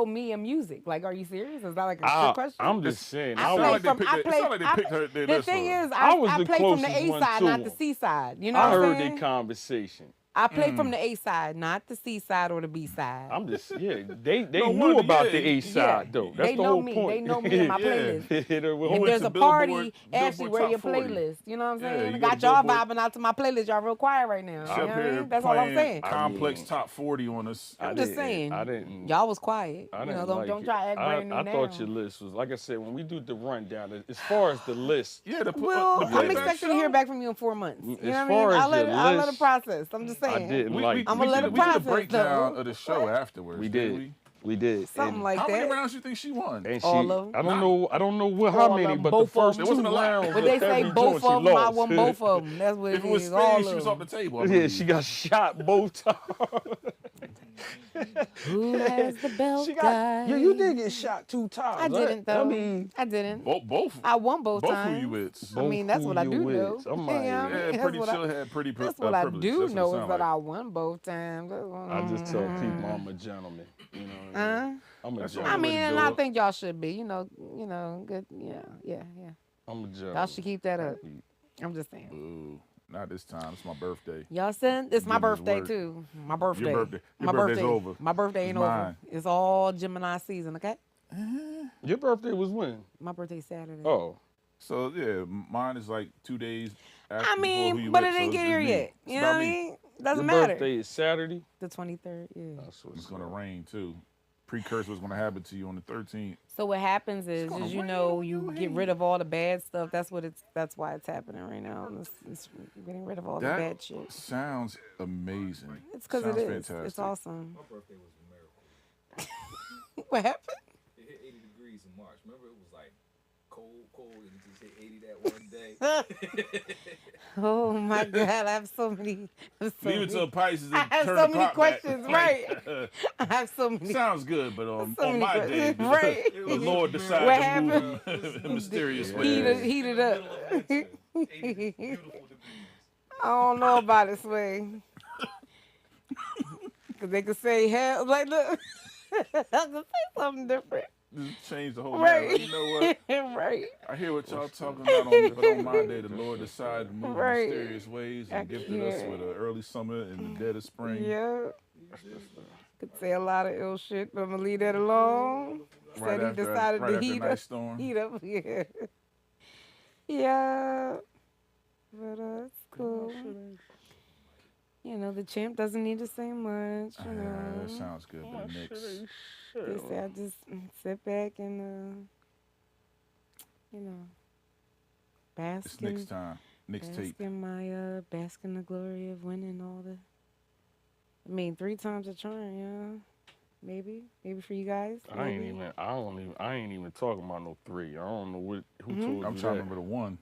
me in music. Like, are you serious? Is that like a trick question? I'm just saying. I I play was, from. I It sound play. like they I, picked her. the thing is, I was I the play from the closest A one side, to not the him. C side. You know I what I'm heard saying? the conversation. I play from the A side, not the C side or the B side. I'm just they No knew wonder, about yeah, the A side though. That's They the know whole me. point. They know me and my Yeah. playlist. They If went there's to a party, Billboard Ashley, where Top your 40. playlist? You know what I'm Yeah, saying? you I go to got y'all Billboard. vibing out to my playlist. Y'all real quiet right now. She You know up what I here mean? That's all I'm playing saying. complex mean, top 40 on us. I'm just saying. I didn't. Y'all was quiet. I You didn't know, like don't it. try to act brand new I now. thought your list was, like I said, when we do the rundown, as far as the list, Yeah, Well, the I'm playback expecting to show? hear back from you in 4 months. You As know what I mean? far as I'll your let it list, process. I'm just I saying. didn't We, like we, it. I'ma we, let did, it we did a process, breakdown though. of the show afterwards. We didn't did. we? We did. Something And- like How many that. rounds you think she won? And All she, of 'em. I don't know. I don't know what, All how of many, 'em, but the both of first 'em. It wasn't two a lot. rounds But of they say every both joint she of them. I lost. won both of them. That's what If it it was is. Spain, All she of was off the 'em. table. I Yeah, believe. she got shot both times. Who has the belt, She got. guys? Yeah, you did get shot 2 times. I didn't though. I mean, I didn't. Both. I won both Both times. who you with? I mean, that's who what I you do know. with. I'm You know what I like, mean? Yeah, That's pretty what chill had pretty That's what I privilege. do That's what it know is sound that like. I won both times. I just tell people I'm a gentleman. You know what I mean? I'm a That's all I gentleman. way mean, to and do I it. think y'all should be. Good. Yeah. I'm a gentleman. Y'all should keep that up. I'm just saying. Ooh, not this time. It's my birthday. Y'all said it's my Goodness birthday word. too. My birthday. birthday. My Your birthday's birthday. over. My birthday It's ain't over. mine. It's all Gemini season. Okay. Your birthday was when? My birthday's Saturday. Oh, So yeah, mine is like 2 days after. I before who mean, you but with, it so didn't it's get just here me. yet. It's You know about what I me. mean? Doesn't your matter. birthday is Saturday. The 23rd. Yeah. That's what's It's gonna up. rain too. Precursor what's gonna happen to you on the 13th. So what happens is gonna you rain know, on you your get head. rid of all the bad stuff. That's why it's happening right now. It's getting rid of all the That bad shit. sounds amazing. It's because it Sounds is. Fantastic. It's awesome. My birthday was a miracle. What happened? It hit 80 degrees in March. Remember, it was like cold, and it just hit 80 that one day. Oh my God! I have so many. Leave it to a Pisces I and have turn so the many clock questions, back. I have so many. Sounds good, but So on many my day, questions. Right. the Lord What decided to move in mysterious ways. Heated up. Beautiful degrees. I don't know about it, Sway. Because they could say hell, like, look, I could say something different. Just change the whole Right. narrative. You know what? Right. I hear what y'all talking about, but on my day, the Lord decided to move Right. in mysterious ways I and gifted us can't. with an early summer in the dead of spring. Yeah. Could say a lot of ill shit, but I'm going to leave that alone. Right Said he after, decided right to after a heat nice up. storm. Heat up, yeah. Yeah. But it's cool. You know, the champ doesn't need to say much, you know. That sounds good, but Knicks. They say I just sit back and, you know, bask It's Knicks time. Knicks tape. bask in the glory of winning all the. I mean, 3 times a charm, yeah. Maybe for you guys. I ain't maybe. even talking about no 3. I don't know who Mm-hmm. told I'm you trying to that. remember the one.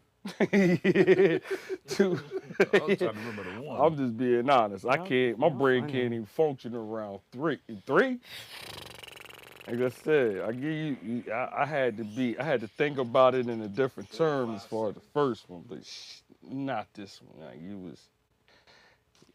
Two. I'm trying to remember the one. I'm just being honest. I Y'all- can't. My y'all brain funny. can't even function around 3. 3? Like I said, I give you. I had to think about it in a different term as far as the first one, but not this one. Like you was.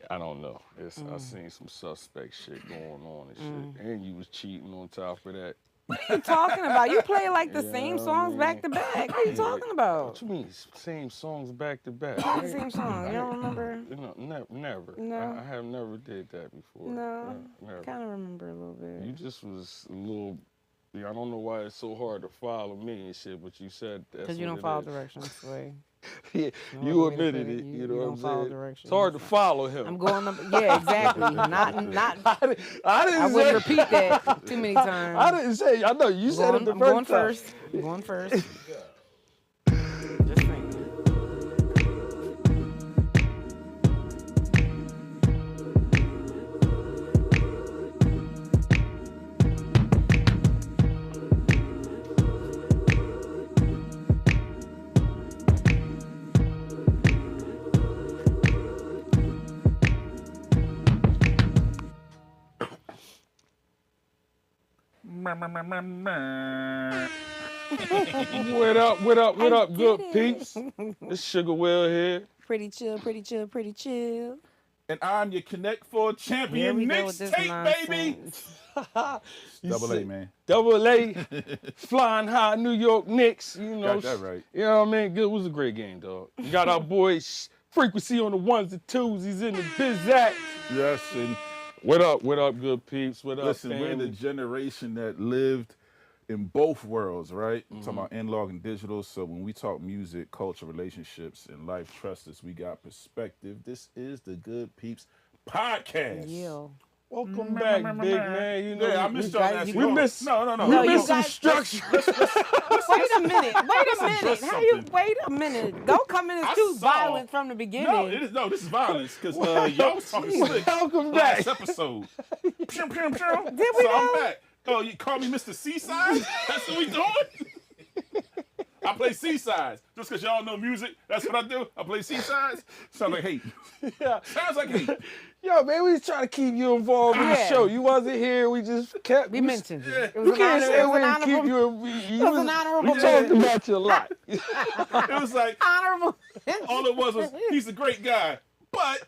I don't know. I seen some suspect shit going on and shit, and you was cheating on top of that. What are you talking about? You play like the Yeah, same I songs mean- back to back. What are you talking about? What you mean same songs back to back? What same song? You don't remember? You know, never. No. I have never did that before. No. Never. Kind of remember a little bit. You just was a little. I don't know why it's so hard to follow me and shit, but you said that's Because you what don't it follow is. directions, Sway. Yeah, No you other way to admitted put it. it. You You know don't what I'm follow saying? directions. It's hard to follow him. I'm going up. Yeah, exactly. Not. I didn't I say. wouldn't repeat that too many times. I didn't say. I know you said it the I'm going first time. first. I'm going first. Just saying. What up? What up? What I up? Good did it. peeps. It's Sugar Will here. Pretty chill, pretty chill, pretty chill. And I'm your Connect Four Here champion we go with this mixtape, baby. nonsense. You Double A, said- man. Double A, flying high, New York Knicks. You know, Got that right. You know what I mean? Good. It was a great game, dog. You got our boy Frequency on the ones and twos. He's in the Bizak. Yes, and What up, good peeps? What up, listen, we're family? the generation that lived in both worlds, right? I'm talking about analog and digital. So when we talk music, culture, relationships, and life, trust us, we got perspective. This is the Good Peeps podcast. Yeah. Welcome back, big man. You know, Yeah, I we- missed you y'all guys- last you week. we missed- No. No, we you missed some guys- structure. Wait a minute. Wait a minute. address How you something. wait a minute? Don't come in I as too saw- violent from the beginning. This is violence because y'all was talking slick Welcome last back. episode. Did we so though? I'm back. Oh, you call me Mr. Seaside? That's what we doing? I play Seasides. Just because y'all know music, that's what I do. I play Seasides. Sounds like hate. Yeah. Sounds like hate. Yo, man, we was trying to keep you involved with the Yeah. show. You wasn't here. We just kept. We mentioned you. It You was an can't honor. say It was we an didn't keep honorable. you. It was an honorable. We talked about you a lot. It was like, Honorable. all it was he's a great guy. But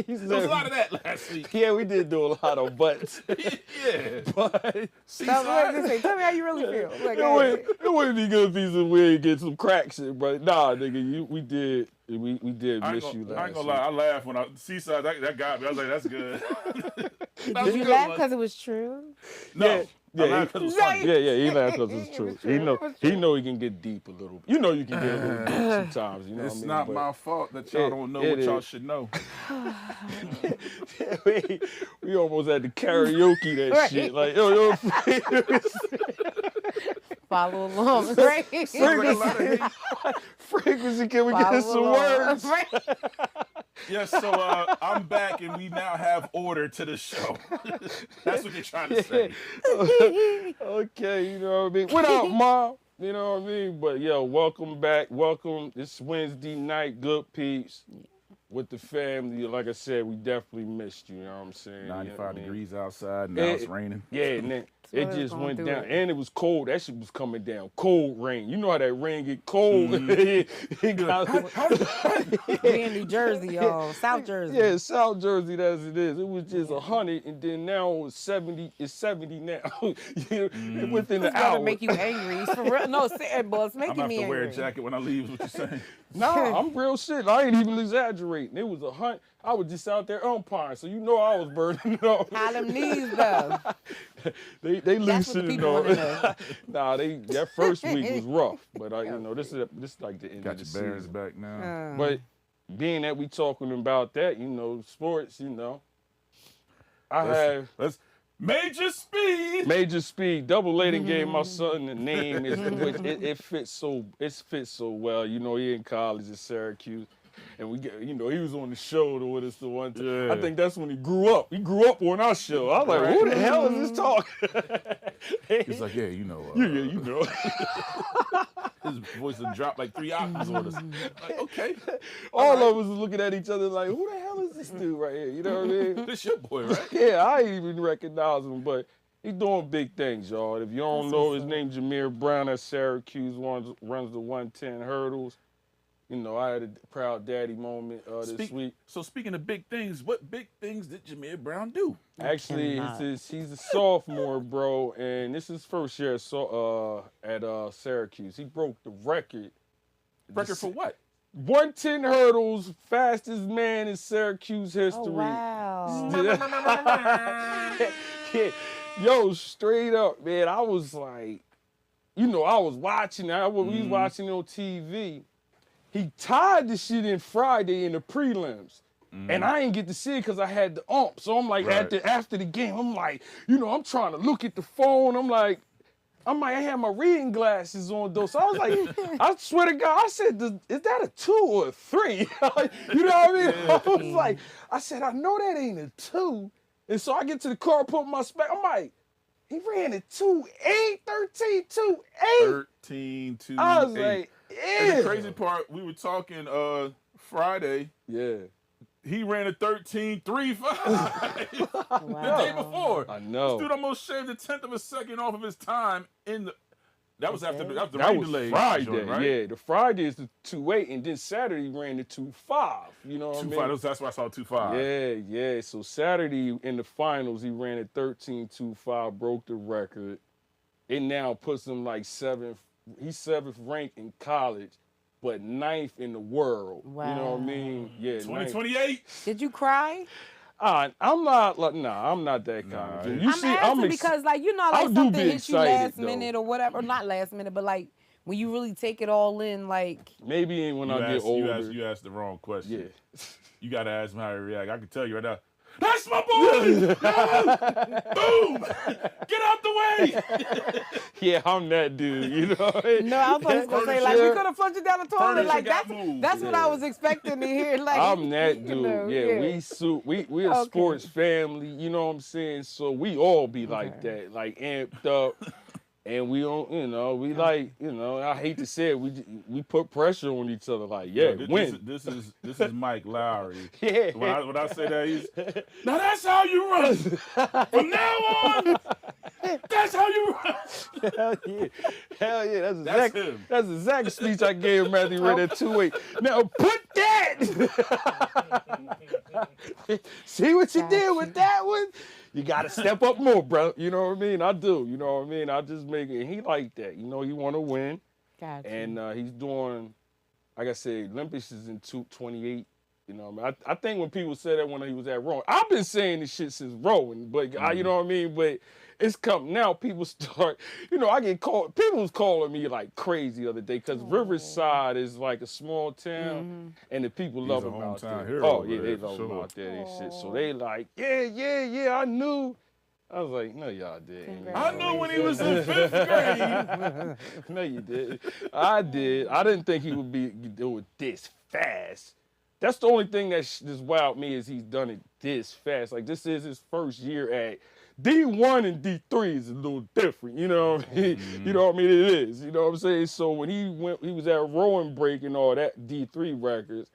He there was a said- lot of that last week. Yeah, we did do a lot of butts. Yeah. But Tell me, Seaside. tell me how you really feel. Like, it wouldn't be good if we get some crack shit, but nah, nigga, we did miss you last I ain't gonna lie, I laughed when Seaside, that got me. I was like, that's good. That was did a you good laugh one. because it was true? No. Yeah, I laughed 'cause it was funny. Yeah, he laughed because it's true. was true. It was He know he can get deep a little. You know you can get a little deep sometimes. You know It's what I mean? not But my fault that y'all don't know what y'all should know. we almost had to karaoke that Right. shit. Like, yo, Follow along, right? frequency, can we get Follow some along. words? Right. Yes, so I'm back and we now have order to the show. That's what you're trying to say. Okay, you know what I mean? What up, Mom? You know what I mean? But yo, welcome back. Welcome. It's Wednesday night, Good Peeps. With the family, like I said, we definitely missed you. You know what I'm saying? 95 You know degrees outside, now it's raining. what I mean? Yeah, and then it it's just going went through down, it. and it was cold. That shit was coming down, cold rain. You know how that rain get cold. Mm-hmm. It got- We in New Jersey, y'all. South Jersey. yeah, South Jersey as it is. It was just 100, and then now it's 70. It's 70 now. Within It's the gonna hour. make you angry. For real. No, say boy, it's I'm making gonna have me to angry. wear a jacket when I leave, is what you're saying. Nah, I'm real shit. I ain't even exaggerating. It was 100. I was just out there umpiring, so you know I was burning it off. How them knees though? They That's what the loosened it people wanna off. know. Nah, that first week was rough, but this is like the end Got of the your bearings season. back now. But being that we talking about that, sports, I have Let's Major Speed. Major Speed. Double A done gave my son the name. It fits so well. He in college at Syracuse. And we get, he was on the show with us the one time. Yeah. I think that's when he grew up. He grew up on our show. I was like, who the hell is this talking? He's like, yeah, you know. His voice would drop like 3 octaves on us. Like, okay. All of us was looking at each other like, who the hell is this dude right here? You know what I mean? This your boy, right? Yeah, I ain't even recognize him, but he doing big things, y'all. If you don't know, his name Jameer Brown at Syracuse, runs the 110 hurdles. I had a proud daddy moment this week. So speaking of big things, what big things did Jameer Brown do? Actually, he's a sophomore, bro, and this is his first year at Syracuse. He broke the record. Record for what? 110 hurdles, fastest man in Syracuse history. Oh, wow. Yeah. Yo, straight up, man. I was like, I was watching. We was watching on TV. He tied the shit in Friday in the prelims. And I ain't get to see it because I had the ump. So I'm like, Right. after the game, I'm like, I'm trying to look at the phone. I'm like, I had my reading glasses on though. So I was like, I swear to God, I said, is that a 2 or a 3? You know what I mean? I was like, I said, I know that ain't a 2. And so I get to the car, put my spec. I'm like, he ran a 2.8, 13, 2.8. 13 to I was 8. like, And yeah. the crazy part, we were talking Friday. Yeah. He ran a 13.35 the day before. I know. This dude almost shaved a tenth of a second off of his time in the That was after Okay. that was the That rain was delay Friday, joint, right? yeah. The Friday is the 2-8, and then Saturday he ran the 2-5. You know what I 2-5. mean? That's why I saw 2-5. Yeah, yeah. So Saturday in the finals, he ran a 13-2-5, broke the record. It now puts him like seventh. He's seventh ranked in college, but ninth in the world. You know what I mean? Wow. Yeah, ninth. 2028. Did you cry? I'm not like, nah, I'm not that kind of Nah, dude. You I'm see, I'm asking because, like, you know, I like do something be hits you excited, last though. minute or whatever. Or not last minute, but like when you really take it all in, like, maybe when I get older. You asked the wrong question. Yeah. You gotta ask him how he react. I can tell you right now. That's my boy! No! Boom! Get out the way! Yeah, I'm that dude. You know. no, I was supposed to say, like, we could have flushed it down the toilet. Furniture Like, got that's moved. that's what I was expecting to hear. Like, I'm that you dude. know, yeah, we a Okay. sports family. You know what I'm saying? So we all be like Okay. that, like amped up. And we don't, you know, we like, you know, I hate to say it, we put pressure on each other, like, yeah, Yo, win. This is Mike Lowry. Yeah. When I say that, he's now that's how you run. From now on, that's how you run. Hell yeah. Hell yeah. That's him. That's the exact speech I gave him after he read that 2-8. Now put that. See what you did with that one? You gotta step up more, bro. You know what I mean? I do. You know what I mean? I just make it. He like that. You know, he want to win. Gotcha. And he's doing, like I said, Olympics is in 28. You know what I mean? I think when people say that when he was at rowing, I've been saying this shit since rowing, but you know what I mean? But it's come now, people start, you know, I get called, people was calling me like crazy the other day because Riverside is like a small town and the people love a him out hometown there. hero Oh, over yeah, there, they for love him sure. out there and shit. So they like, yeah, I knew. I was like, no, y'all didn't. I knew when he was in 5th grade. No, you did. I did. I didn't think he would do it this fast. That's the only thing that just wowed me is he's done it this fast. Like, this is his first year at D1 and D3 is a little different. You know what I mean? You know what I mean? It is. You know what I'm saying? So when he was at rowing break and all that D3 records.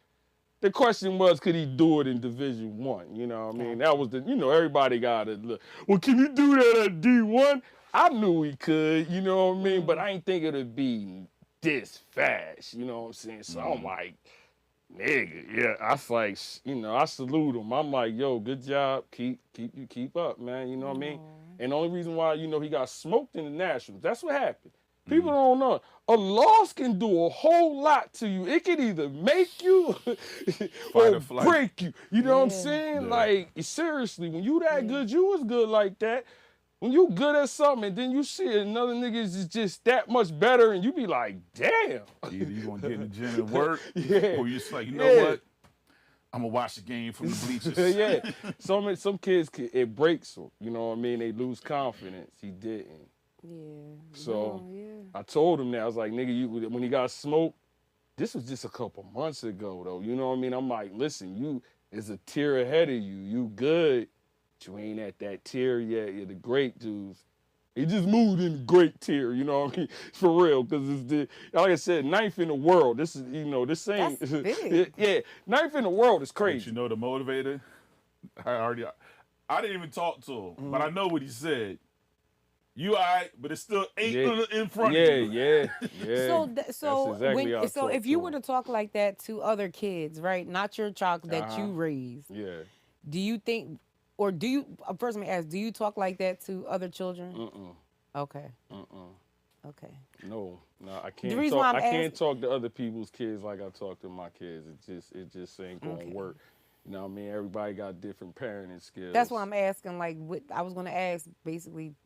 The question was, could he do it in Division One? You know what I mean? That was the, you know, everybody got to look. Well, can you do that at D1? I knew he could, you know what I mean? But I ain't think it'd be this fast, you know what I'm saying? So I'm like, nigga, yeah. I was like, you know, I salute him. I'm like, yo, good job. Keep up, man. You know what I mean? And the only reason why, you know, he got smoked in the Nationals, that's what happened. People don't know. A loss can do a whole lot to you. It can either make you or break you. You know what I'm saying? Yeah. Like, seriously, when you that good, you was good like that. When you good at something and then you see another nigga is just that much better and you be like, damn. Either you gonna get in the gym and work, Yeah. or you just like, you know Yeah. what? I'm gonna watch the game from the bleachers. Yeah. Some kids, it breaks them. You know what I mean? They lose confidence. He didn't. Yeah. So No, yeah. I told him that. I was like, nigga, when he got smoked, this was just a couple months ago, though. You know what I mean? I'm like, listen, you is a tier ahead of you. You good, but you ain't at that tier yet. You're the great dudes. He just moved in the great tier, you know what I mean? For real, because it's the, like I said, ninth in the world. This is, you know, this ain't, That's big. yeah, ninth in the world is But crazy. you know the motivator? I didn't even talk to him, but I know what he said. You all right, but it's still 8 in front of you. Yeah. So, That's exactly how I so talk if you to were him. to talk like that to other kids, right? Not your child that you raised. Yeah. Do you think, or do you? First, let me ask: do you talk like that to other children? Okay. Okay. No, I can't. reason Talk, why I I'm can't talk to other people's kids like I talk to my kids. It just ain't gonna Okay. work. You know what I mean? Everybody got different parenting skills. That's why I'm asking. Like, what I was going to ask, basically,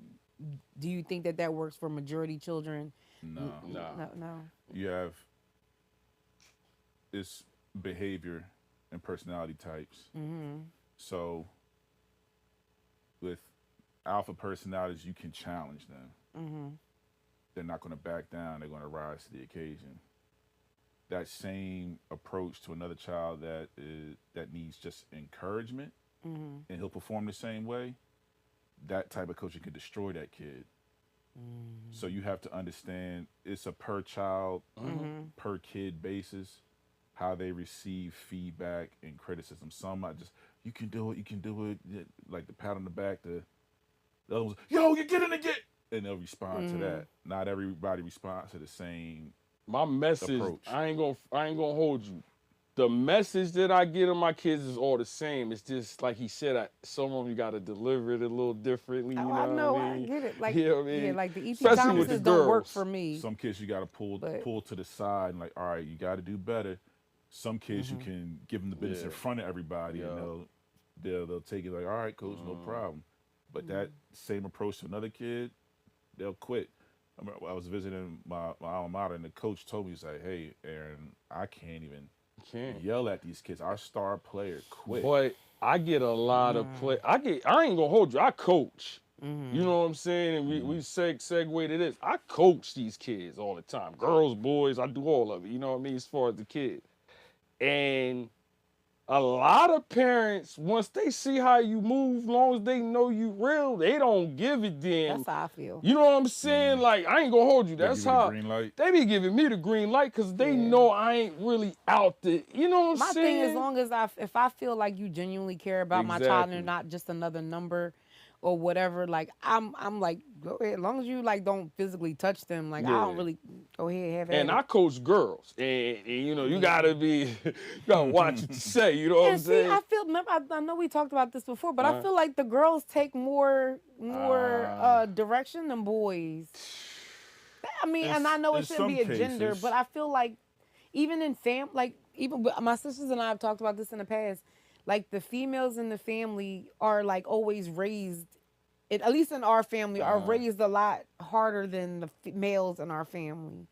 do you think that works for majority children? No. No. You have it's behavior and personality types. So with alpha personalities, you can challenge them. They're not going to back down. They're going to rise to the occasion. That same approach to another child that needs just encouragement, and he'll perform the same way. That type of coaching can destroy that kid. So you have to understand it's a per child, per kid basis, how they receive feedback and criticism. Some might just, you can do it, like the pat on the back. The other ones, yo, you get in again. and they'll respond to that. Not everybody responds to the same My message, approach. I ain't gonna hold you. The message that I get to my kids is all the same. It's just like he said, some of them you gotta deliver it a little differently. You Oh, know I know, what I I mean? get it. Like, You know what I yeah, mean? like the EP Especially with the Thomases don't work girls. for me. Some kids you got to But pull to the side and like, all right, you got to do better. Some kids you can give them the business in Yeah. front of everybody, and Yeah. they'll take it like, all right, coach, no problem. But that same approach to another kid, they'll quit. I remember I was visiting my alma mater, and the coach told me, he's like, hey, Aaron, I can't even Can't. yell at these kids. Our star player quit. But I get a lot of play. I ain't gonna hold you. I coach. You know what I'm saying? And we segue to this. I coach these kids all the time. Girls, boys, I do all of it. You know what I mean? As far as the kids. And a lot of parents, once they see how you move, long as they know you real, they don't give a damn. that's how I feel. You know what I'm saying? Like, I ain't gonna hold you. They That's give you the how green light? they be giving me the green light because they Yeah. know I ain't really out there. You know what I'm My saying? thing is, long as if I feel like you genuinely care about my child and Exactly. you're not just another number or whatever, like I'm like, go ahead. As long as you like don't physically touch them, like I don't Yeah. really go ahead have at And it. I coach girls, and you know you gotta be, you gotta watch what you say. You know what I'm And see, saying? I feel. Remember, I know we talked about this before, but I Right. feel like the girls take more direction than boys. I mean, and I know in it shouldn't be a some gender, cases. but I feel like even in like even my sisters and I have talked about this in the past. Like the females in the family are like always raised, at least in our family, are raised a lot harder than the males in our family.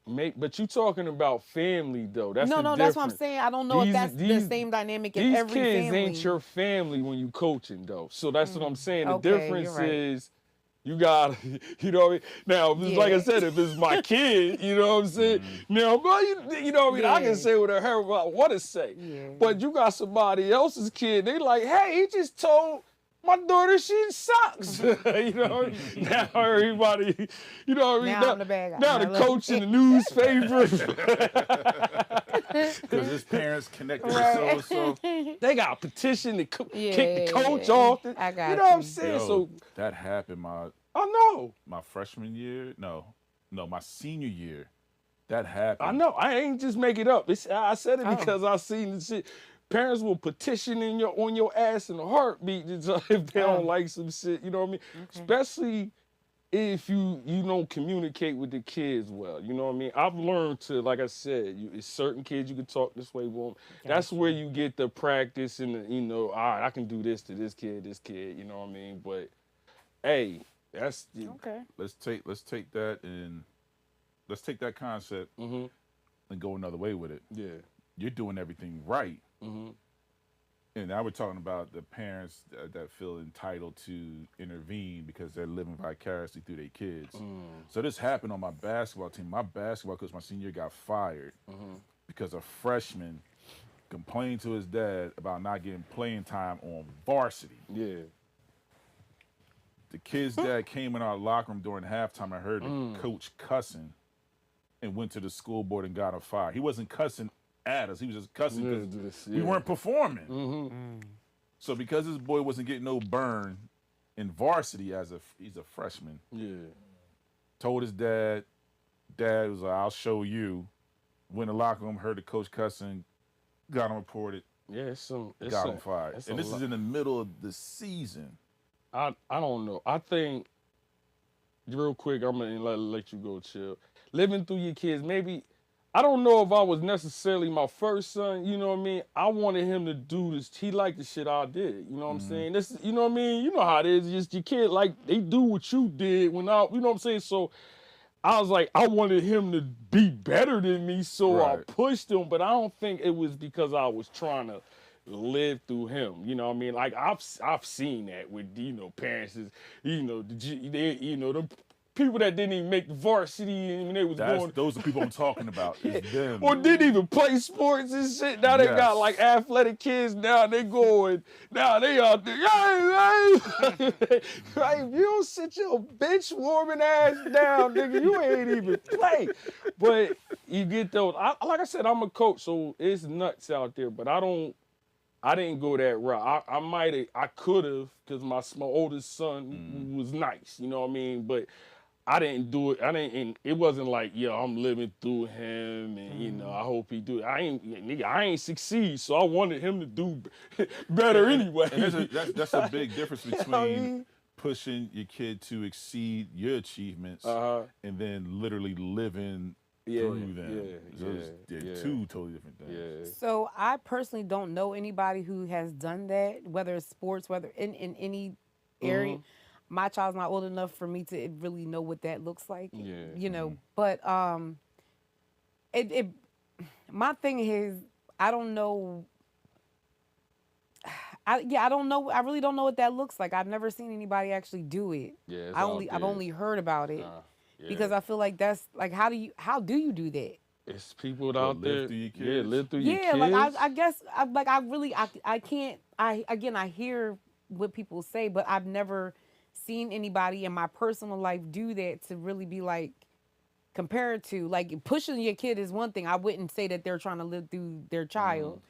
But you talking about family though? That's No, the no, that's what I'm difference. saying. I don't know if that's the these- same dynamic in These every kids family. ain't your family when you coaching though. So that's what I'm saying. The Okay, you're difference right. is you got, you know what I mean? Now, if it's like I Yeah. said, if it's my kid, you know what I'm saying? Now, but you know what I mean? I Yeah. can say whatever I want to say. Yeah. But you got somebody else's kid, they like, hey, he just told my daughter she sucks. You know, now everybody, you know what I mean? Now I'm the bad guy. Now Now the look. coach in the newspaper, Because his parents connected with so. they got a petition to kick the Yeah, coach yeah. off. I got You know what I'm you. saying? Yo, So, that happened I know. my freshman year. No, my senior year. That happened. I know. I ain't just make it up. I said it Oh. because I seen the shit. Parents will petition on your ass in a heartbeat if they don't like some shit. You know what I mean? Especially if you don't communicate with the kids well. You know what I mean? I've learned to, like I said, it's certain kids you can talk this way with 'em. That's where you get the practice and the, all right, I can do this to this kid. You know what I mean? But hey, that's Okay. Let's take that and let's take that concept Mhm. and go another way with it. Yeah. You're doing everything right. Mhm. And now we're talking about the parents that feel entitled to intervene because they're living vicariously through their kids. So this happened on my basketball team. My basketball coach my senior year got fired because a freshman complained to his dad about not getting playing time on varsity. Yeah. The kid's dad came in our locker room during halftime and heard the coach cussing and went to the school board and got him fired. He wasn't cussing at us. He was just cussing because we weren't performing. So because this boy wasn't getting no burn in varsity he's a freshman, Yeah. told his dad was like, I'll show you. Went in the locker room, heard the coach cussing, got him reported, Yeah, got him fired. it's And a this lot. is in the middle of the season. I don't know. I think real quick, I'm gonna let you go, chill. Living through your kids, maybe I don't know if I was necessarily my first son, you know what I mean? I wanted him to do this. He liked the shit I did, you know what I'm saying? This, you know what I mean? You know how it is. Just your kid, like, they do what you did you know what I'm saying? So I was like, I wanted him to be better than me, so I Right. pushed him, but I don't think it was because I was trying to live through him. You know what I mean? Like I've seen that with parents is them people that didn't even make the varsity when they was going Those are people I'm talking about. It's them. or didn't even play sports and shit. Now they got Yes. like athletic kids. Now they going. Now they out there. Hey, if you don't sit your bitch warming ass down, nigga, you ain't even play. But you get those. Like I said, I'm a coach, so it's nuts out there. But I don't I didn't go that route. I might have, I could have, because my oldest son was nice, you know what I mean? But I didn't do it. I didn't, and it wasn't like, yo, I'm living through him, and I hope he do it. Nigga, I ain't succeed, so I wanted him to do better anyway. And that's a big difference You know what I between mean? pushing your kid to exceed your achievements and then literally living Yeah, through them. yeah, Those, yeah, they're yeah. two totally different things. Yeah. So I personally don't know anybody who has done that, whether it's sports, whether in any area. My child's not old enough for me to really know what that looks like. Yeah. You know, but it my thing is I don't know. I don't know. I really don't know what that looks like. I've never seen anybody actually do it. Yeah, it's I've only heard about it yeah. because I feel like that's like how do you do that? It's people What, out there. live through your Yeah, kids? live through your Yeah, kids. like I guess I really I can't I hear what people say, but I've never seen anybody in my personal life do that to really be like compared to like pushing your kid is one thing. I wouldn't say that they're trying to live through their child.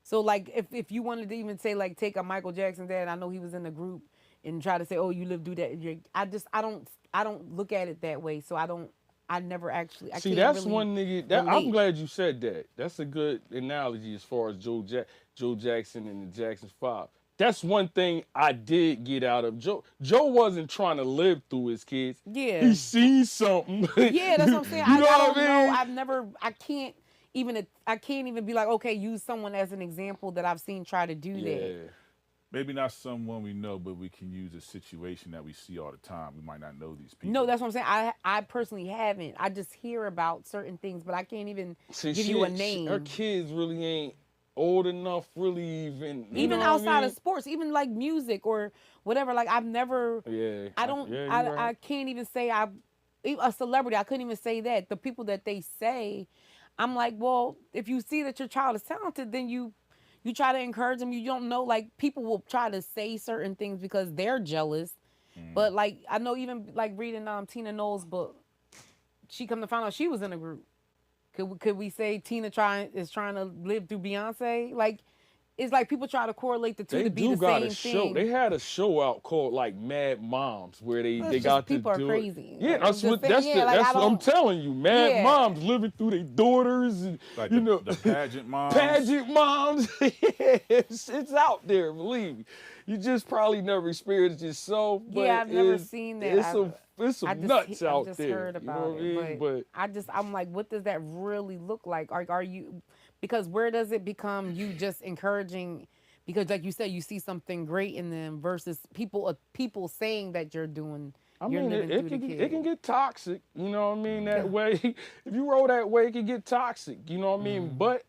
So like if you wanted to even say like take a Michael Jackson dad, I know he was in the group and try to say, oh, you live through that. I don't look at it that way. So I never actually I See, can't that's really one nigga. I'm relate. glad you said that. That's a good analogy as far as Joe Jackson and the Jackson 5. That's one thing I did get out of Joe. Joe wasn't trying to live through his kids. Yeah. He seen something. Yeah, that's what I'm saying. You know I what don't I know. mean? I can't even be like, okay, use someone as an example that I've seen try to do Yeah. that. Maybe not someone we know, but we can use a situation that we see all the time. We might not know these people. No, that's what I'm saying. I personally haven't. I just hear about certain things, but I can't even See, give you a name. her kids really ain't old enough, really even. You Even know what I outside mean? of sports, even like music or whatever. Like I've never. Yeah. I don't. Yeah, I you right. I can't even say a celebrity. I couldn't even say that. The people that they say, I'm like, well, if you see that your child is talented, then you try to encourage them. You don't know, like people will try to say certain things because they're jealous. But like I know even like reading Tina Knowles' book, she come to find out she was in a group. Could we say Tina is trying to live through Beyonce? Like it's like people try to correlate the two They to be do the got same a show. thing. They had a show out called like Mad Moms where they It's got just people to are do crazy. It. Yeah, Like, I'm that's just what saying, that's yeah, like, I that's what I'm don't- telling you. Mad Yeah. moms living through their daughters and Like you know the pageant moms. pageant moms. It's out there, believe me. You just probably never experienced it yourself. But Yeah, I've never it's- seen that. It's some I just, nuts I've out just there. heard You know about what I mean? it, But I'm like, what does that really look like? Are you? Because where does it become you just encouraging? Because like you said, you see something great in them versus people saying that you're doing. I You're mean, living through the kid. it can get toxic. You know what I mean? That way, if you roll that way, it can get toxic. You know what I mean? But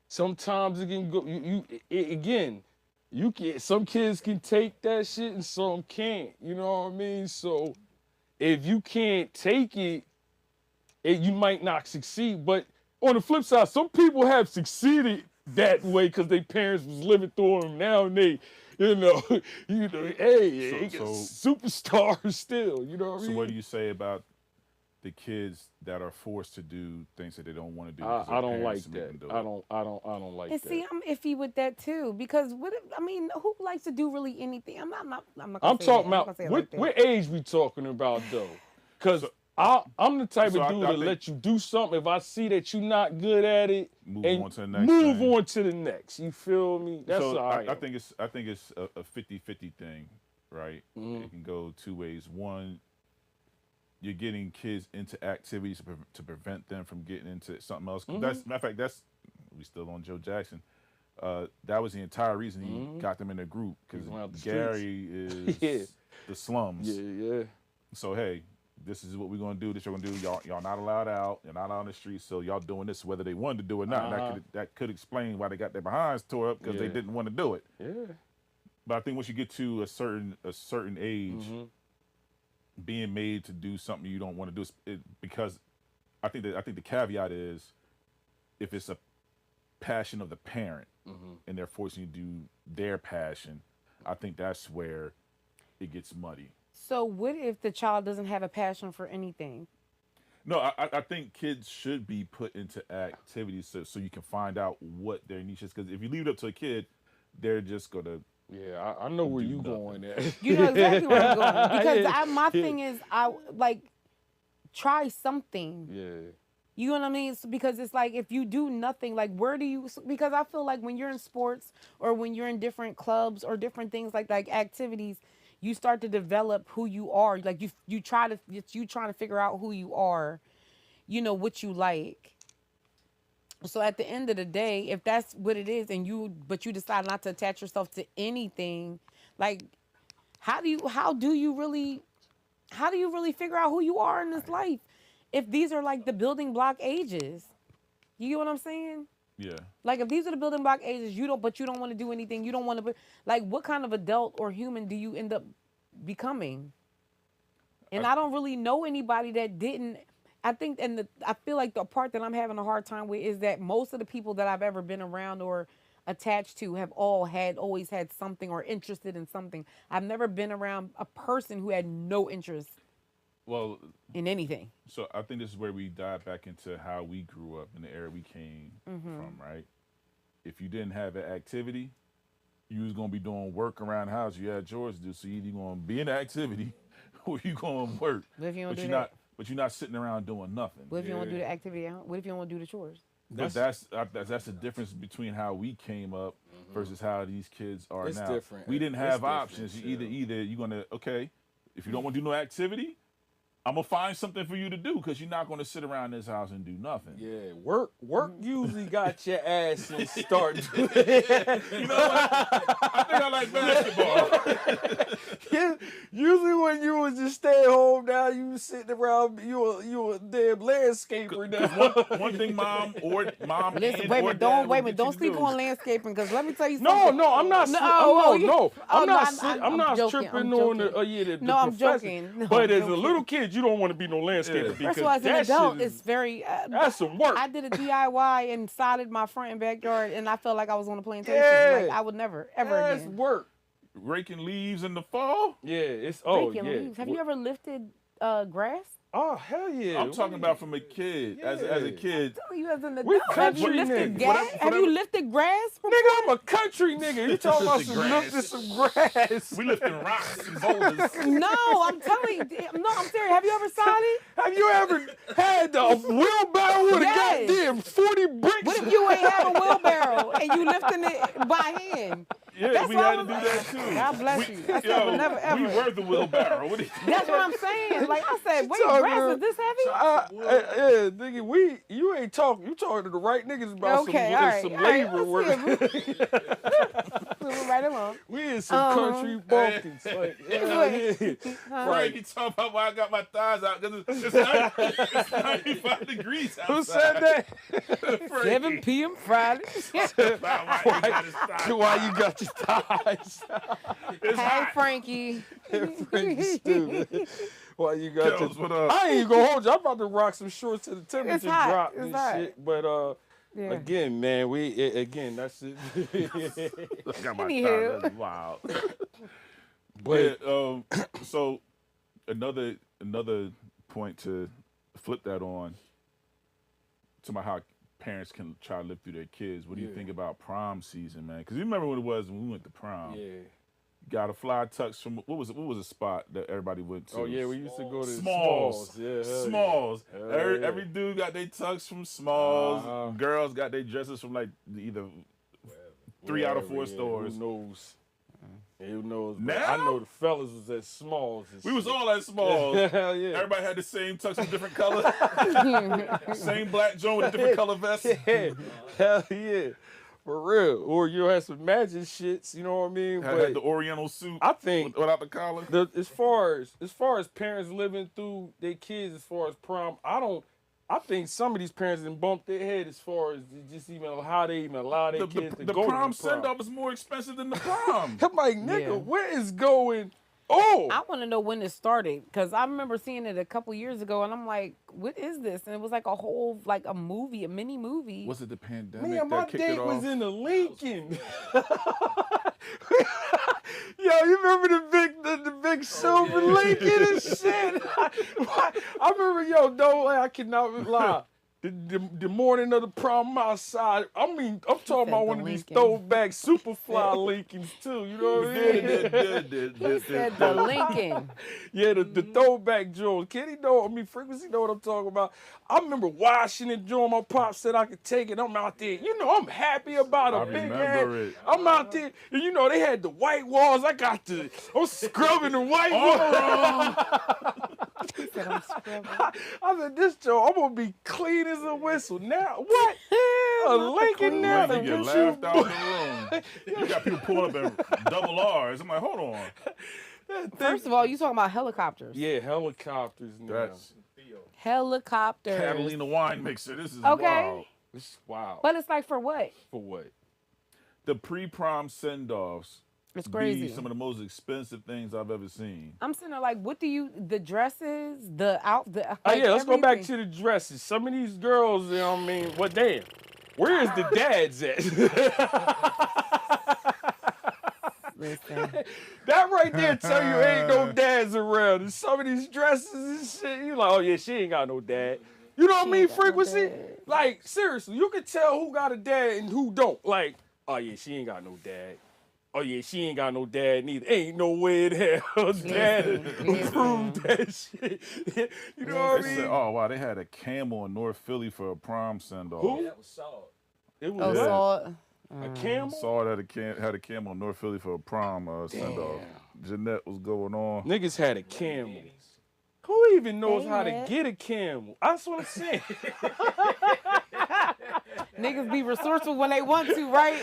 sometimes it can go. Again, you can. Some kids can take that shit and some can't. You know what I mean? So if you can't take it, you might not succeed. But on the flip side, some people have succeeded that way because their parents was living through them. Now and they, hey, they get superstars still. You know what I mean? So what do you say about the kids that are forced to do things that they don't want to do? I don't like that. I don't like And that. see, I'm iffy with that too because who likes to do really anything? I'm not. I'm gonna say talking that. I'm about not gonna say it what, like that. what age we talking about though? Because I'm the type So of I dude to think- let you do something. If I see that you're not good at it, Move and on to the next move thing. on to the next. You feel me? That's So all right. I think it's a 50-50 thing, right? It can go two ways. One, you're getting kids into activities to prevent them from getting into something else. That's matter of fact, that's we still on Joe Jackson. That was the entire reason he got them in a group He's around the because streets. Gary is Yeah. the slums. yeah. So hey, this is what we're gonna do. This you're gonna do. Y'all not allowed out. You're not out on the street. So y'all doing this whether they wanted to do it or not. And that could explain why they got their behinds tore up because they Yeah. didn't want to do it. Yeah. But I think once you get to a certain age, being made to do something you don't want to do, because I think the caveat is if it's a passion of the parent and they're forcing you to do their passion, I think that's where it gets muddy. So what if the child doesn't have a passion for anything? No, I think kids should be put into activities so you can find out what their niche is. Because if you leave it up to a kid, they're just gonna Yeah, I know where do you nothing. going at. You know exactly where I'm going because Yeah, my yeah, thing is I like try something. yeah. You know what I mean? Because it's like if you do nothing, like where do you? Because I feel like when you're in sports or when you're in different clubs or different things like activities, you start to develop who you are. Like you try to it's you trying to figure out who you are. You know what you like. So at the end of the day, if that's what it is, and you decide not to attach yourself to anything, like how do you really figure out who you are in this life? If these are like the building block ages, you get what I'm saying? Yeah. Like if these are the building block ages, you don't want to do anything. You don't want to, like, what kind of adult or human do you end up becoming? And I don't really know anybody that didn't. I think, I feel like the part that I'm having a hard time with is that most of the people that I've ever been around or attached to have always had something or interested in something. I've never been around a person who had no interest Well, in anything. so I think this is where we dive back into how we grew up in the era we came from, right? If you didn't have an activity, you was gonna be doing work around the house. You had chores to do, so you either gonna be in the activity or you gonna work. What if you don't But do you're that? not. But you're not sitting around doing nothing. What if you don't want to do Yeah. the activity at home? What if you don't want to do the chores? But that's the difference between how we came up versus how these kids are It's now. different. We didn't It's have different, options. You yeah. either you're gonna okay, if you don't want to do no activity, I'm gonna find something for you to do because you're not gonna sit around this house and do nothing. Yeah, work usually got your ass and start doing. You know what? I think I like basketball. Yeah, usually when you was just stay at home now, you was sitting around, you a damn landscaper now. One thing, mom Listen, and wait a or minute, dad don't would get don't you sleep to do. on landscaping because let me tell you No, something. no, I'm not. No, No, I'm no, not. I'm not joking, tripping I'm on the. joking. Yeah, the No, I'm profession. joking. No, But I'm as a joking. little kid, you don't want to be no landscaper Yeah. because First of all, as an that adult, shit is, it's very. that's some work. I did a DIY and sodded my front and backyard, and I felt like I was on a plantation. Yeah. Like I would never, ever That's again. work. Raking leaves in the fall. Yeah, it's Raking yeah. leaves. Have you ever lifted grass? Oh hell yeah! I'm talking about from a kid. As a Yeah. kid, Tell you as an adult. We Have you country lifted niggas. gas? Whatever- Have you lifted grass? Nigga, I'm a country nigga. You talking about some Grass. lifting some grass? we lifting rocks and boulders. No, I'm telling you. No, I'm serious. Have you ever sodded? Have you ever had a wheelbarrow with Yes. a goddamn 40 bricks? What if you ain't have a wheelbarrow and you lifting it by hand? Yeah, That's we what had to I'm- do that too. God bless you. I said, but never We ever. were the wheelbarrow. What That's what I'm saying. Like I said, wait, talking grass is about- this heavy? Yeah, nigga, you ain't talking. You talking to the right niggas about Okay, all right, some all right, labor let's work. Moving right along. We in some country bumpkins. Like, Frankie talking about why I got my thighs out because it's 95 degrees outside. Who said that? 7 p.m. Friday. Why you got your thighs? Hey, Frankie. Frankie stupid. Why you got Kels, your... what up? I ain't gonna hold you. I'm about to rock some shorts to the temperature hot. drop It's and hot. shit. But Yeah. again, man, again, that's it. I got my Anywho. thighs. That's wild. But Yeah, so another point to flip that on to my how parents can try to live through their kids. What do you Yeah. think about prom season, man? Because you remember what it was when we went to prom. yeah. Got a fly tux from what was a spot that everybody went to? Oh yeah, we used to go to Smalls. Yeah, hell Smalls. Hell Every, yeah. every dude got their tux from Smalls. Uh-huh. Girls got their dresses from like either 3 out of 4 Wherever, yeah, stores. Who knows? Who knows? But Now? I know the fellas was at Smalls. And We was shit. all at Smalls. Hell yeah. Everybody had the same tux with different color. Same black joint with a different color vest. Yeah. Hell yeah. For real. Or you had some magic shits, you know what I mean? Had the Oriental suit I think without the collar. as far as parents living through their kids as far as prom, I think some of these parents done bumped their head as far as just even how they even allow their kids to The go prom to the prom. send-off is more expensive than the prom. I'm like, nigga, Yeah. where is going? Oh, I want to know when it started because I remember seeing it a couple years ago, and I'm like, "What is this?" And it was like a whole, like a movie, a mini movie. Was it the pandemic man, my that kicked date it was off? in the Lincoln. Yo, you remember the big silver Lincoln and shit? I remember, yo, I cannot lie. the morning of the prom, I'm outside. I mean, I'm talking said about the one of these Lincoln. throwback Superfly Lincolns too. You know what I mean? He said the Lincoln. Yeah, the throwback Jones. Kenny know, I mean, Frequency know what I'm talking about. I remember washing it, Joe. My pop said I could take it. I'm out there. You know, I'm happy about I a big remember head. it. I'm out there. And you know, they had the white walls. I'm scrubbing the white walls. He said I'm scrubbing. I said, this Joe, I'm going to be clean as a whistle. Now, what? A Lincoln now Man, to you get get laughed you. out the room. You got people pulling up in double R's. I'm like, hold on. First of all, you talking about helicopters. Yeah, helicopters now. That's Helicopters. Catalina wine mixer. This is Okay. wild. It's wild. But it's like for what? For what? The pre-prom send-offs It's be crazy. some of the most expensive things I've ever seen. I'm sitting there like, what do you? The dresses, the out, the. Oh, Like yeah, let's go back everything. to the dresses. Some of these girls, you know what I mean? What damn? Where is the dads at? Listen, That right there tell you ain't no dads around. And some of these dresses and shit, you like, oh yeah, she ain't got no dad. You know what I She mean? ain't got no Frequency? dad. Like, seriously, you can tell who got a dad and who don't. Like, oh yeah, she ain't got no dad. Oh yeah, she ain't got no dad neither. Ain't no way in hell dad Listen. proved that shit. You know what I They mean? said, oh wow, they had a camel in North Philly for a prom send-off. Who? That was solid. It was oh, what? so A camel? Saw it had a camel in North Philly for a prom send-off. Jeanette was going on. Niggas had a camel. Who even knows how to Hey, get a camel? That's what I'm saying. niggas be resourceful when they want to, right?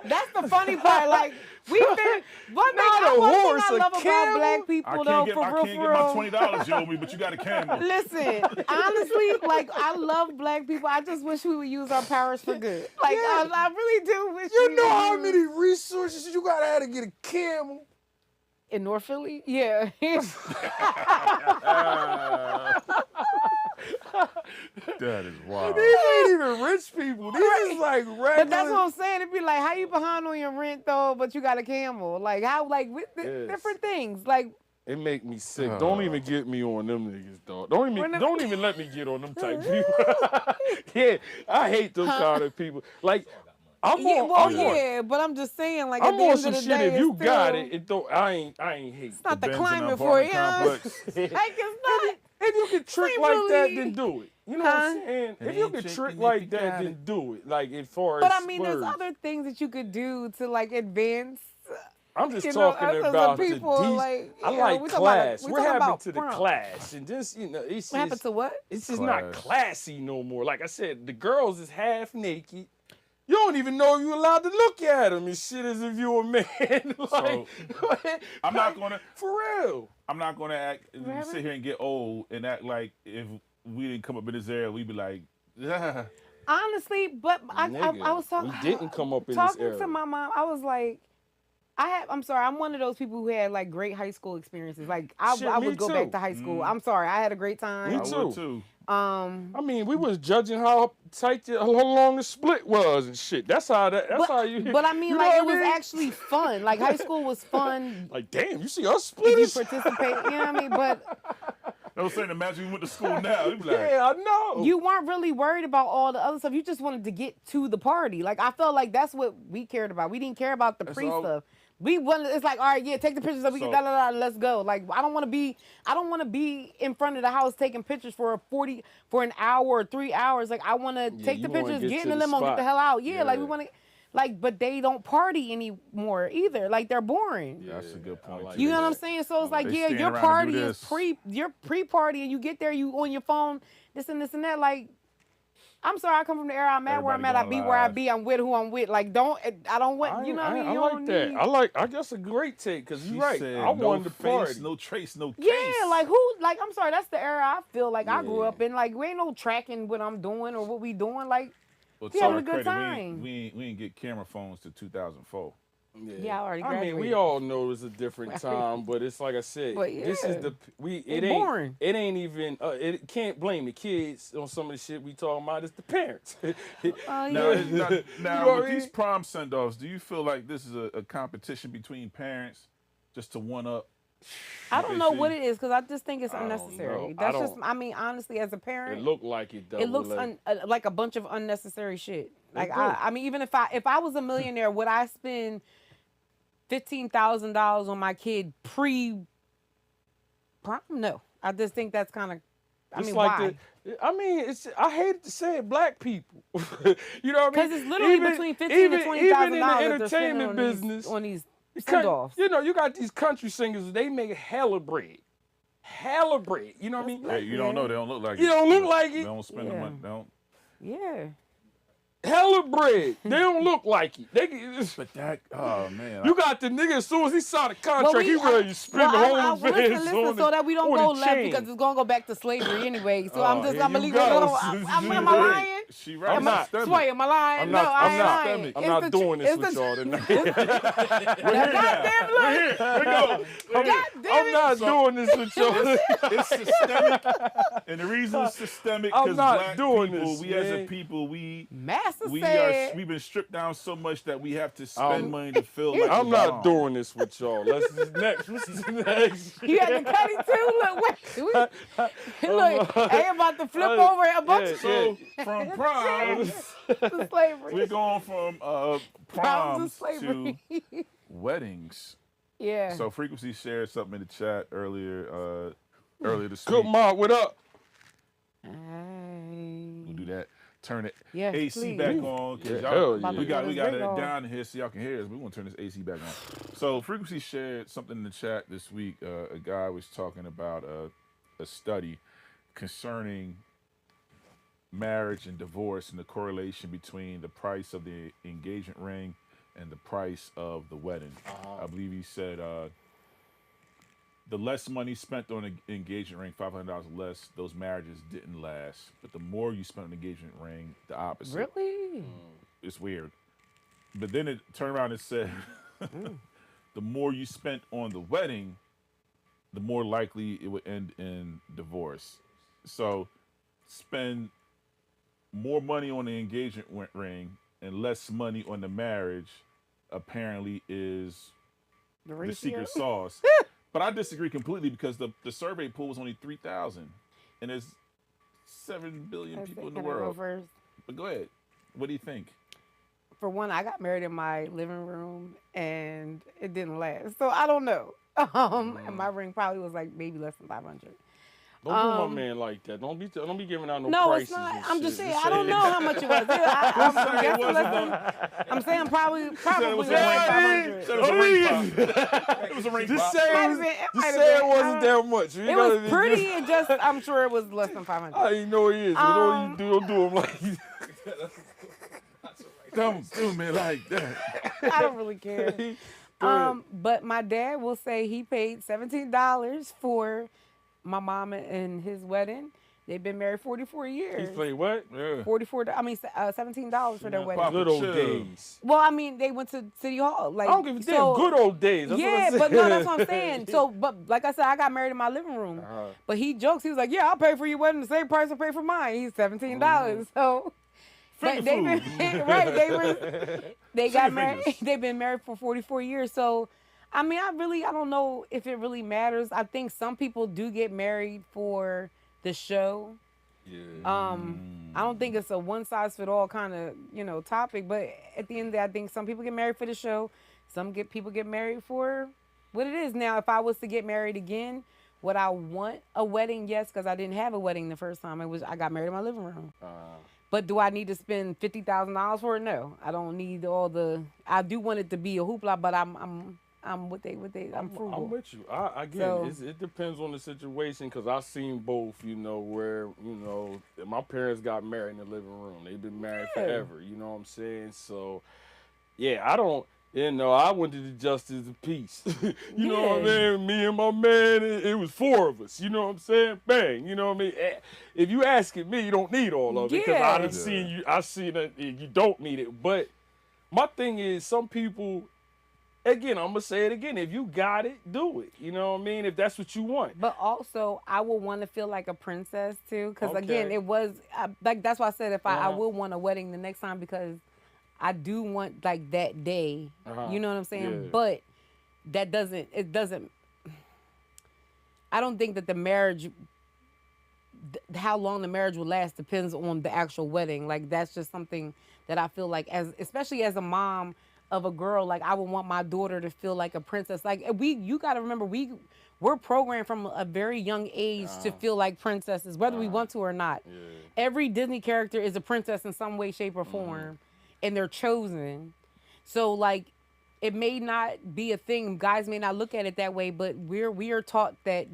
That's the funny part. Like we been one thing, Not a one thing horse, I a love about camel? black I people can't though, get for my real. $20 you owe me, but you got a camel. Listen, honestly, like I love black people. I just wish we would use our powers for good. Like I really do wish. You we know would how use- many resources you gotta have to get a camel? in North Philly? Yeah. That is wild. These ain't even rich people. These is like regular. But that's what I'm saying. It'd be like, how you behind on your rent though, but you got a camel? Like how? Like with Yes. different things. Like It make me sick. Don't even get me on them niggas, dog. Don't We're not- even let me get on them type people. Yeah, I hate those kind of people. Like, I'm yeah, on, well, I'm on, yeah. But I'm just saying, like I'm at the on end some of the shit. day, If you it's got still- it, don't. I ain't hate. It's not the Benz in climate an for you. apartment Like complex. it's not. If you can trick Seem like that, really- then do it. You know what I'm Huh? saying? It If you ain't can chicken trick if like you that, got then it. do it. Like as far as But I mean, there's words. other things that you could do to like advance. I'm just you know, talking other about the people, decent. like, I you know, like we talking about- class. we What talking happened about to the prom. class? And just it's What happened just to what? it's just not Class. classy no more. Like I said, the girls is half naked. You don't even know you're allowed to look at them and shit as if you're a man. Like, I'm not gonna for real. I'm not gonna act happened? sit here and get old and act like if we didn't come up in this area, we'd be like, yeah. Honestly, but I Nigga, was talking. we didn't come up in this talking era. to my mom. I was like, I'm sorry. I'm one of those people who had like great high school experiences. Like I Shit, would me go too. back to high school. I'm sorry. I had a great Me time. I too. would too. I mean, we was judging how tight, how long the split was and shit. That's how how you. But I mean, you know like it what I was mean? actually fun. Like high school was fun Like, damn, you see us split? if you participate. You know what I mean? But I was saying, imagine we went to school now. We'd be like, Yeah, I know. you weren't really worried about all the other stuff. You just wanted to get to the party. Like I felt like that's what we cared about. We didn't care about the pre all- stuff. We wanted. It's like, all right, yeah, take the pictures up. We So- can let's go. Like I don't want to be in front of the house taking pictures for an hour or 3 hours. Like I want to take you the wanna pictures, get get in to the the limo, get spot. the hell out. Yeah, like we Yeah. want to. Like, but they don't party anymore either. Like they're boring. that's a good point. like too. You know what I'm that. saying? So it's like, They yeah, stand your around and party do is this. your pre-party, and you get there, you on your phone, this and this and that. Like, I'm sorry, I come from the era I'm at, where I'm at, I Everybody be going where I live. be, I'm with who I'm with. Like, I don't want, you know what I mean? I You like don't that. need- I guess a great take because She you're right. said, I no wanted to face, party. no trace, no case. Yeah, like I'm sorry, that's the era I feel like I grew Yeah. up in. Like, we ain't no tracking what I'm doing or what we doing. Like, Well, we to having our a good credit, time. We ain't get camera phones to 2004. Yeah, I already I mean, we graduated. all know it's a different time, but it's like I said. But This is yeah. it It's ain't boring. it ain't even it can't blame the kids on some of the shit we talking about. It's the parents. Oh, Now, yeah. now, You now know what with I these mean? prom send-offs, do you feel like this is a competition between parents just to one up I What don't they know see? what it is because I just think it's I don't know. unnecessary. I That's just, don't. I mean, honestly, as a It parent, looked like it though. it looks like, like a bunch of unnecessary shit. Like do. I mean, even if I was a millionaire, would I spend $15,000 on my kid pre-prom? No, I just think that's kind of. I It's mean, like why? I mean, it's. I hate to say it, black people. You know what I mean? Because it's literally between $15,000 to $20,000 even in the that they're spending entertainment business, on these because send-offs. you know you got these country singers. They make hella bread. You know what I mean? Hey, you don't know. They don't look like it. You don't look like They it. don't spend the Yeah. money. They don't. Yeah. Hella bread. They don't look like it. But that, oh man. You got the nigga as soon as he saw the contract, he ready to spend the whole listen, so that we don't go left because it's gonna go back to slavery anyway. So I'm here gonna you leave it go. alone. Am I lying? She right. I'm not. Sway, am I lying? I'm No, not. I I'm ain't not. lying. I'm It's not the doing tr- this it's with the y'all tr- tonight. Goddamn look. I'm not doing this with y'all. It's systemic, and the reason it's systemic I'm because not black doing people, this, we as a man. people, we Master we said. we've been stripped down so much that we have to spend money to feel like I'm we not belong. doing this with y'all. Let's just next. What's the next? You had to cut it too. Look, look, I ain't about to flip over a bunch of So from prom, to slavery. we're going from Proms proms of slavery. to weddings. Yeah. So Frequency shared something in the chat earlier this Good week. Mark, what up? We'll do that. Turn it Yes, AC please. back on Yeah, because hell y'all yeah. we got About to it turn this down here so y'all can hear us. We want to turn this AC back on. So Frequency shared something in the chat this week. A guy was talking about a study concerning marriage and divorce and the correlation between the price of the engagement ring and the price of the wedding. I believe he said the less money spent on an engagement ring, $500 less, those marriages didn't last. But the more you spent on an engagement ring, the opposite. Really? It's weird. But then it turned around and said the more you spent on the wedding, the more likely it would end in divorce. So spend more money on the engagement ring and less money on the marriage apparently is the secret sauce. But I disagree completely because the survey pool was only 3,000 and there's 7 billion people in the world. But go ahead. What do you think? For one, I got married in my living room and it didn't last. So I don't know. And my ring probably was like maybe less than 500. Don't do my man like that. Don't be giving out no No, prices. it's not. and I'm shit. just saying. I don't know how much it was. I'm saying probably it like was 500. Said it was a ring pop. It was a ring Just pop. say, Might have been- just might say have it been. wasn't that much. You It gotta was be pretty. just- It just, I'm sure it was less than 500. I didn't know he is. But don't do him like Don't do me like that. I don't really care. Go ahead. But my dad will say he paid $17 for my mama and his wedding. They've been married 44 He years. played what? Yeah. $17 for their wedding. Papa Good old chill. days. Well, I mean, they went to City Hall. Like, I don't give a damn. so- Good old days. That's yeah, what but I'm no, saying. that's what I'm saying. So, but like I said, I got married in my living room. Uh-huh. But he jokes. He was like, "Yeah, I'll pay for your wedding the same price I pay for mine." He's $17. So, but they've been right. They got married. fingers. They've been married for 44 years. So, I mean, I don't know if it really matters. I think some people do get married for the show. Yeah. I don't think it's a one size fit all kind of topic, but at the end of the day, I think some people get married for the show, people get married for what it is. Now, if I was to get married again, would I want a wedding? Yes, because I didn't have a wedding the first time. I got married in my living room. But do I need to spend $50,000 for it? No, I don't need all the. I do want it to be a hoopla, but I'm frugal. I'm with you. Again, So- it depends on the situation because I've seen both. Where my parents got married in the living room. They've been married Yeah. forever. You know what I'm saying? So, yeah, I don't. I went to the Justice of Peace. You know what I Yeah. mean? Me and my man, it was 4 of us. You know what I'm saying? Bang. You know what I mean? If you asking me, you don't need all of it because Yeah. I done seen you. I seen that you don't need it. But my thing is, some people. Again, I'm gonna say it again. If you got it, do it. You know what I mean? If that's what you want. But also, I would want to feel like a princess too, because again, Okay. it was like that's why I said I Uh-huh. will want a wedding the next time because I do want like that day. Uh-huh. You know what I'm saying? Yeah. But that doesn't. It doesn't. I don't think that the marriage, how long the marriage will last depends on the actual wedding. Like that's just something that I feel like, as especially as a mom of a girl, like I would want my daughter to feel like a princess. Like you got to remember, we're programmed from a very young age to feel like princesses, whether we want to or not. Yeah. Every Disney character is a princess in some way, shape, or form, and they're chosen. So like, it may not be a thing. Guys may not look at it that way, but we are taught that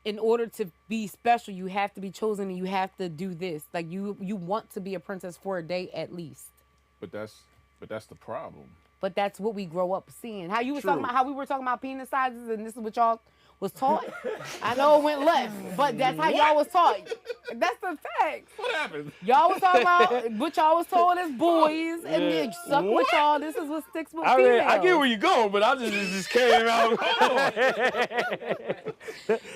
in order to be special, you have to be chosen and you have to do this. Like you want to be a princess for a day at least. But that's the problem. But that's what we grow up seeing. How you was True. talking about how we were talking about penis sizes, and this is what y'all was taught. I know it went left, but that's how y'all was taught. That's the fact. What happened? Y'all was talking about what y'all was told as boys, and then suck with What? y'all. This is what sticks with I mean, females. I get where you're going, but I just came out.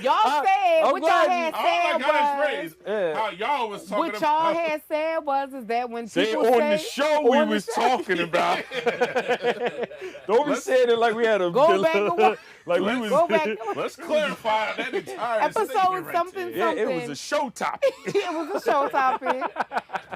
Y'all said I'm what y'all glad had All I said got was. is phrase. Yeah. How y'all was talking What y'all about. had said was is that when Say people on say the show we on the was show- talking about. Don't be saying it like we had a Go back and watch. like we was. Go back. Let's clarify that entire Episode statement right something, there. Yeah, it was a show topic. It was a show topic.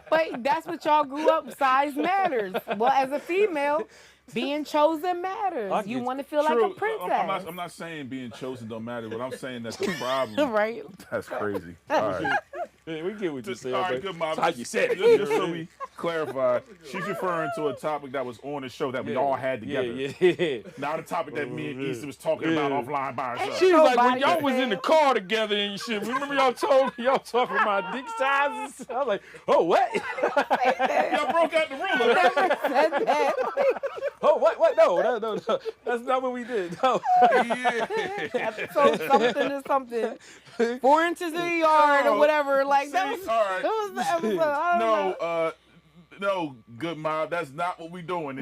But that's what y'all grew up. Size matters. Well, as a female, being chosen matters. I You get want to feel True. like a princess. I'm not saying being chosen don't matter, but I'm saying that the problem. Right. That's crazy. All right. Yeah, we get what you're saying, All right, but good mom. that's how you said it. Just so we clarify, she's referring to a topic that was on the show that we all had together. Yeah. Not a topic that me and Easter was talking about Yeah. offline by herself. She was like, when Nobody y'all was in said- the car together and shit, remember y'all talking about dick sizes? I was like, oh, what? Y'all broke out the ruler. Never said that. Oh, what? No. That's not what we did. No. Yeah. So something is something. 4 inches in the yard or whatever. Like that See, was. all right. That was the episode. I don't know. No, good mom. That's not what we doing.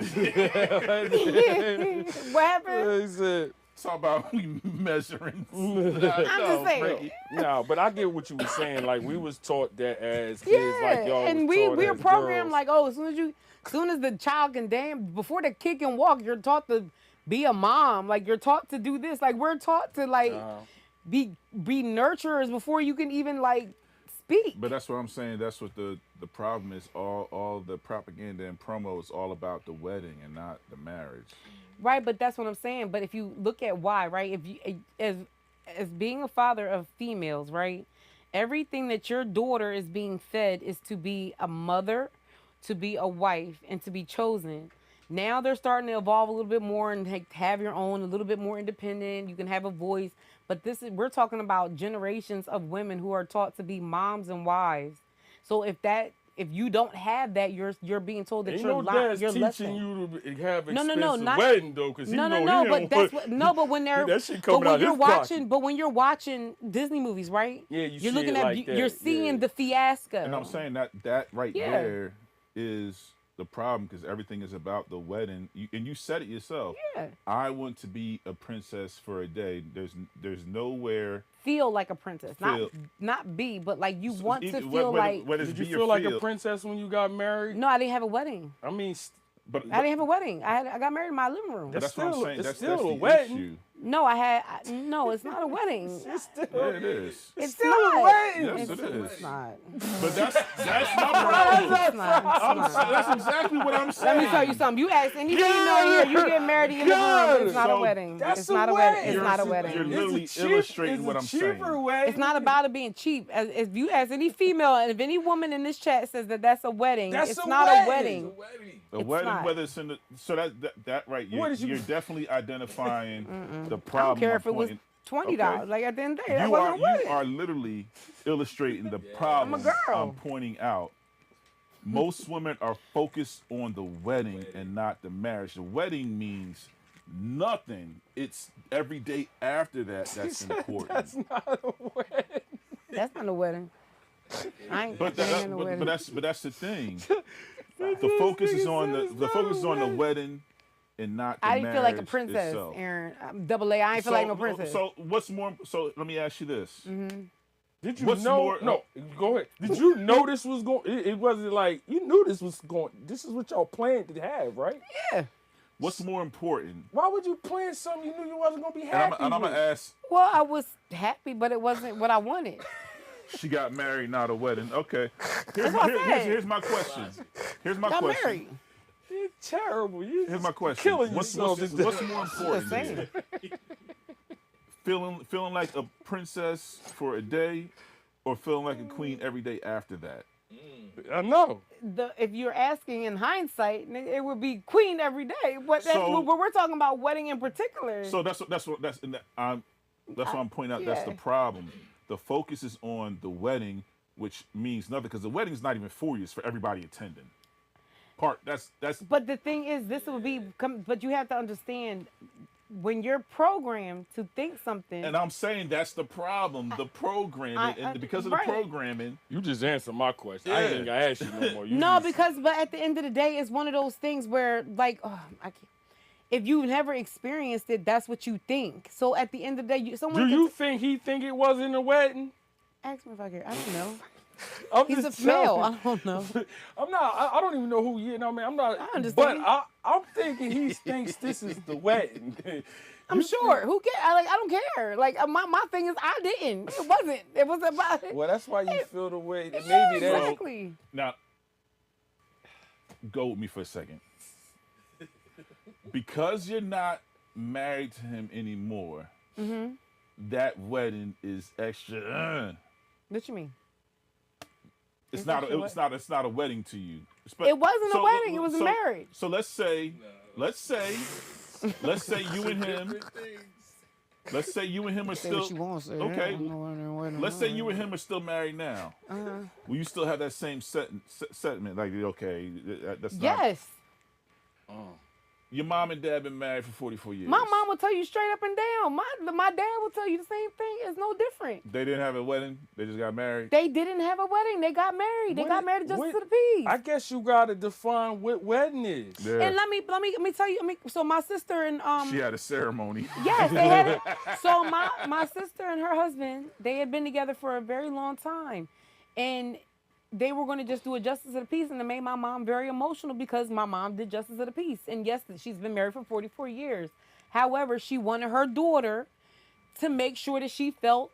What happened? He said, Talk about we measuring. I'm just saying. no, but I get what you were saying. Like, we was taught that as kids, Yeah, like y'all and was we taught are as programmed girls. like, oh, as soon as the child can before the kid can walk, you're taught to be a mom. Like you're taught to do this. Like we're taught to like be nurturers before you can even like speak. But that's what I'm saying. That's what the problem is. All the propaganda and promo is all about the wedding and not the marriage. Right, but that's what I'm saying. But if you look at why, right? If you as being a father of females, right? Everything that your daughter is being fed is to be a mother, to be a wife, and to be chosen. Now they're starting to evolve a little bit more and have your own, a little bit more independent. You can have a voice. But we're talking about generations of women who are taught to be moms and wives. So if you don't have that, you're being told that Ain't you're no dad's you're less teaching than. you to have No, expensive not- wedding though, because No, he but that's what. No, but when they're that shit but coming when out you're his pocket. when you're watching Disney movies, right? Yeah, you're see looking it at like that, you're seeing yeah. the fiasco. And I'm saying that right Yeah. there is the problem because everything is about the wedding. And you said it yourself. Yeah. I want to be a princess for a day. There's nowhere. Feel like a princess, Feel- not be, but like you want to Either- feel whether- like. whether it's Did you be or feel like a princess when you got married? No, I didn't have a wedding. I mean, But I didn't have a wedding. I got married in my living room. that's what I'm still- saying. it's That's still the a wedding. issue. No, no, it's not a wedding. it's still, Yeah, it is. It's still not. a wedding. Yes, it is. It's not. But that's my problem. It's not. That's exactly what I'm Let saying. me tell you something. You ask any female here, you get married in the room. It's not a So wedding. that's It's a not a wedding. wedding. It's not a You're wedding. literally It's a illustrating what I'm it's a cheaper saying. wedding. It's not about it being cheap. If you ask any female, and if any woman in this chat says that that's a wedding, That's it's a not wedding. a wedding. Wedding. The It's wedding, not. whether it's in the so that right, What is you- you're definitely identifying the I problem. don't care I'm if it was pointing- $20. Okay. Like at the end of the day, that You wasn't a wedding. are literally illustrating the problem girl. I'm pointing out. Most women are focused on the wedding and not the marriage. The wedding means nothing. It's every day after that's important. That's not a wedding. That's not a wedding. I ain't But, that ain't a but, wedding. but that's the thing. The focus is on the wedding and not the I didn't feel like a marriage princess, itself. Aaron. Double A. I ain't feel like no princess. So what's more? So let me ask you this: Did you What's know? more- No, go ahead. Did you know this was going? It wasn't like you knew this was going. This is what y'all planned to have, right? yeah. What's more important? Why would you plan something you knew you wasn't gonna be And happy I'm with? gonna ask. Well, I was happy, but it wasn't what I wanted. She got married, not a wedding. Okay. That's what I said. Here's my question. Here's my Got question. married. You're terrible. You Here's my question. killing What's yourself. more important? Just here? saying. Feeling like a princess for a day, or feeling like a queen every day after that? I know. If you're asking in hindsight, it would be queen every day. But So- we're talking about wedding in particular. So that's why I'm pointing out. That's the Yeah. problem. The focus is on the wedding, which means nothing because the wedding is not even 4 years for everybody attending. That's But the thing is, this would be. But you have to understand, when you're programmed to think something. and I'm saying that's the problem. The programming, and because of the right. programming, You just answered my question. I ain't Yeah. even gonna ask you no more. You No, just- but at the end of the day, it's one of those things where, like, I can't. If you've never experienced it, that's what you think. So at the end of the day, someone do can you think he think it wasn't a wedding? ask me if I care. I don't know. I'm He's a just male. telling- I don't know. I'm not. I don't even know who you know. Man, I'm not. I understand. But I'm thinking he thinks this is the wedding. I'm sure. Who cares? I don't care. Like my thing is, I didn't. It wasn't. It was about it. Well, that's why you feel the way. That Yeah, maybe that's. exactly. now go with me for a second. Because you're not married to him anymore, that wedding is extra. What you mean? It's It's not. extra It's not. It's not a wedding to you. It wasn't a wedding. It was a marriage. So let's say you and him. Let's say you and him are Say still what you want, say. okay. I don't know what I'm Let's say you and him are still married now. Will you still have that same sentiment? Like, okay, that's not. Yes. Your mom and dad been married for 44 years. My mom will tell you straight up and down. My dad will tell you the same thing. It's no different. They didn't have a wedding. They just got married. They didn't have a wedding. They got married. They got married just to the peace. I guess you gotta define what wedding is. Yeah. And let me tell you. So my sister and She had a ceremony. yes, they had it. So my sister and her husband, they had been together for a very long time, and they were going to just do a justice of the peace, and it made my mom very emotional because my mom did justice of the peace. And yes, she's been married for 44 years. However, she wanted her daughter to make sure that she felt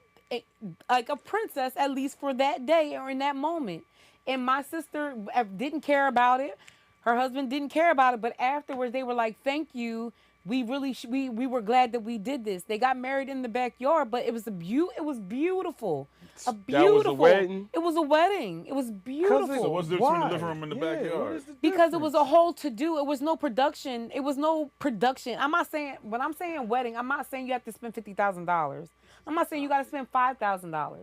like a princess, at least for that day or in that moment. And my sister didn't care about it. Her husband didn't care about it. But afterwards, they were like, thank you. We really, we were glad that we did this. They got married in the backyard, but it was it was beautiful. A beautiful. That was a wedding? It was a wedding. It was beautiful. So what's the difference between the Why? living room and the Yeah, what backyard? is the Because it was a difference? whole to do. It was no production. It was no production. I'm not saying, when I'm saying wedding, I'm not saying you have to spend $50,000. I'm not saying you got to spend $5,000.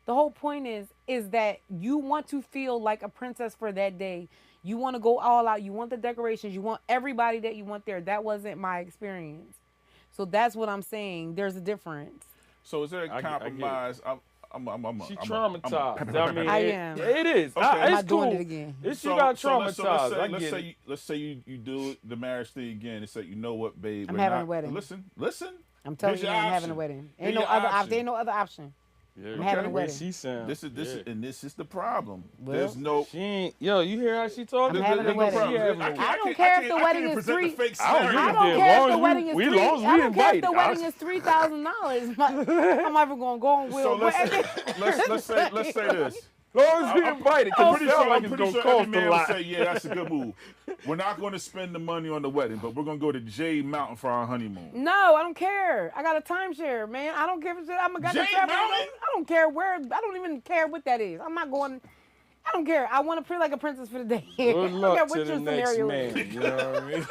The whole point is that you want to feel like a princess for that day. You want to go all out. You want the decorations. You want everybody that you want there. That wasn't my experience. So that's what I'm saying. There's a difference. So is there a I get it. compromise? She traumatized. I mean, I am. It is. Okay. It's I'm not cool. doing it again. She got traumatized. let's I get say it. let's say you do the marriage thing again and say, you know what, babe, I'm we're having not, a wedding. Listen. I'm telling Here's you, your I'm having a option. wedding. Here's Ain't no your other option. option. Ain't no other option. Yeah, I'm having a way wedding. She sound. This yeah. is the problem. Well, There's no. She ain't. Yo, you hear how she talking? I'm having a there's no wedding. problem. She having a I wedding. I don't care if the wedding is present the three- fake I don't scenario. I give a don't damn. care Long if as the wedding is we three. long as we I don't care if invited. the wedding is $3,000. I'm never gonna go on So Will. let's say this. Long as we invited, I'm because pretty it sound sure, like I'm it's pretty gonna sure every cost man a will lot. say, yeah, that's a good move. We're not going to spend the money on the wedding, but we're going to go to Jade Mountain for our honeymoon. No, I don't care. I got a timeshare, man. I don't give a shit. I'm a goddamn Jade traveler. Mountain? I don't care where. I don't even care what that is. I'm not going. I don't care. I want to feel like a princess for the day. I Good don't care luck what to your the next scenario man. is. You know what I mean?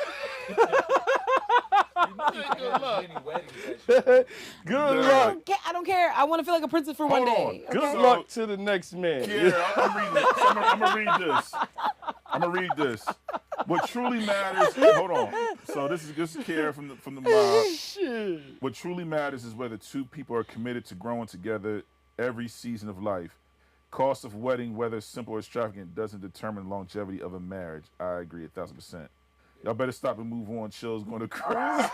Good Good I luck. don't care. I don't care. I want to feel like a princess for one Hold day. on. Okay? Good So- luck to the next man. Yeah, I'm reading this. I'm going to read this. What truly matters, hold on. So this is Care from the mob. Shit. What truly matters is whether two people are committed to growing together every season of life. Cost of wedding, whether simple or extravagant, doesn't determine longevity of a marriage. I agree 1,000%. Y'all better stop and move on. Chill's going to cry.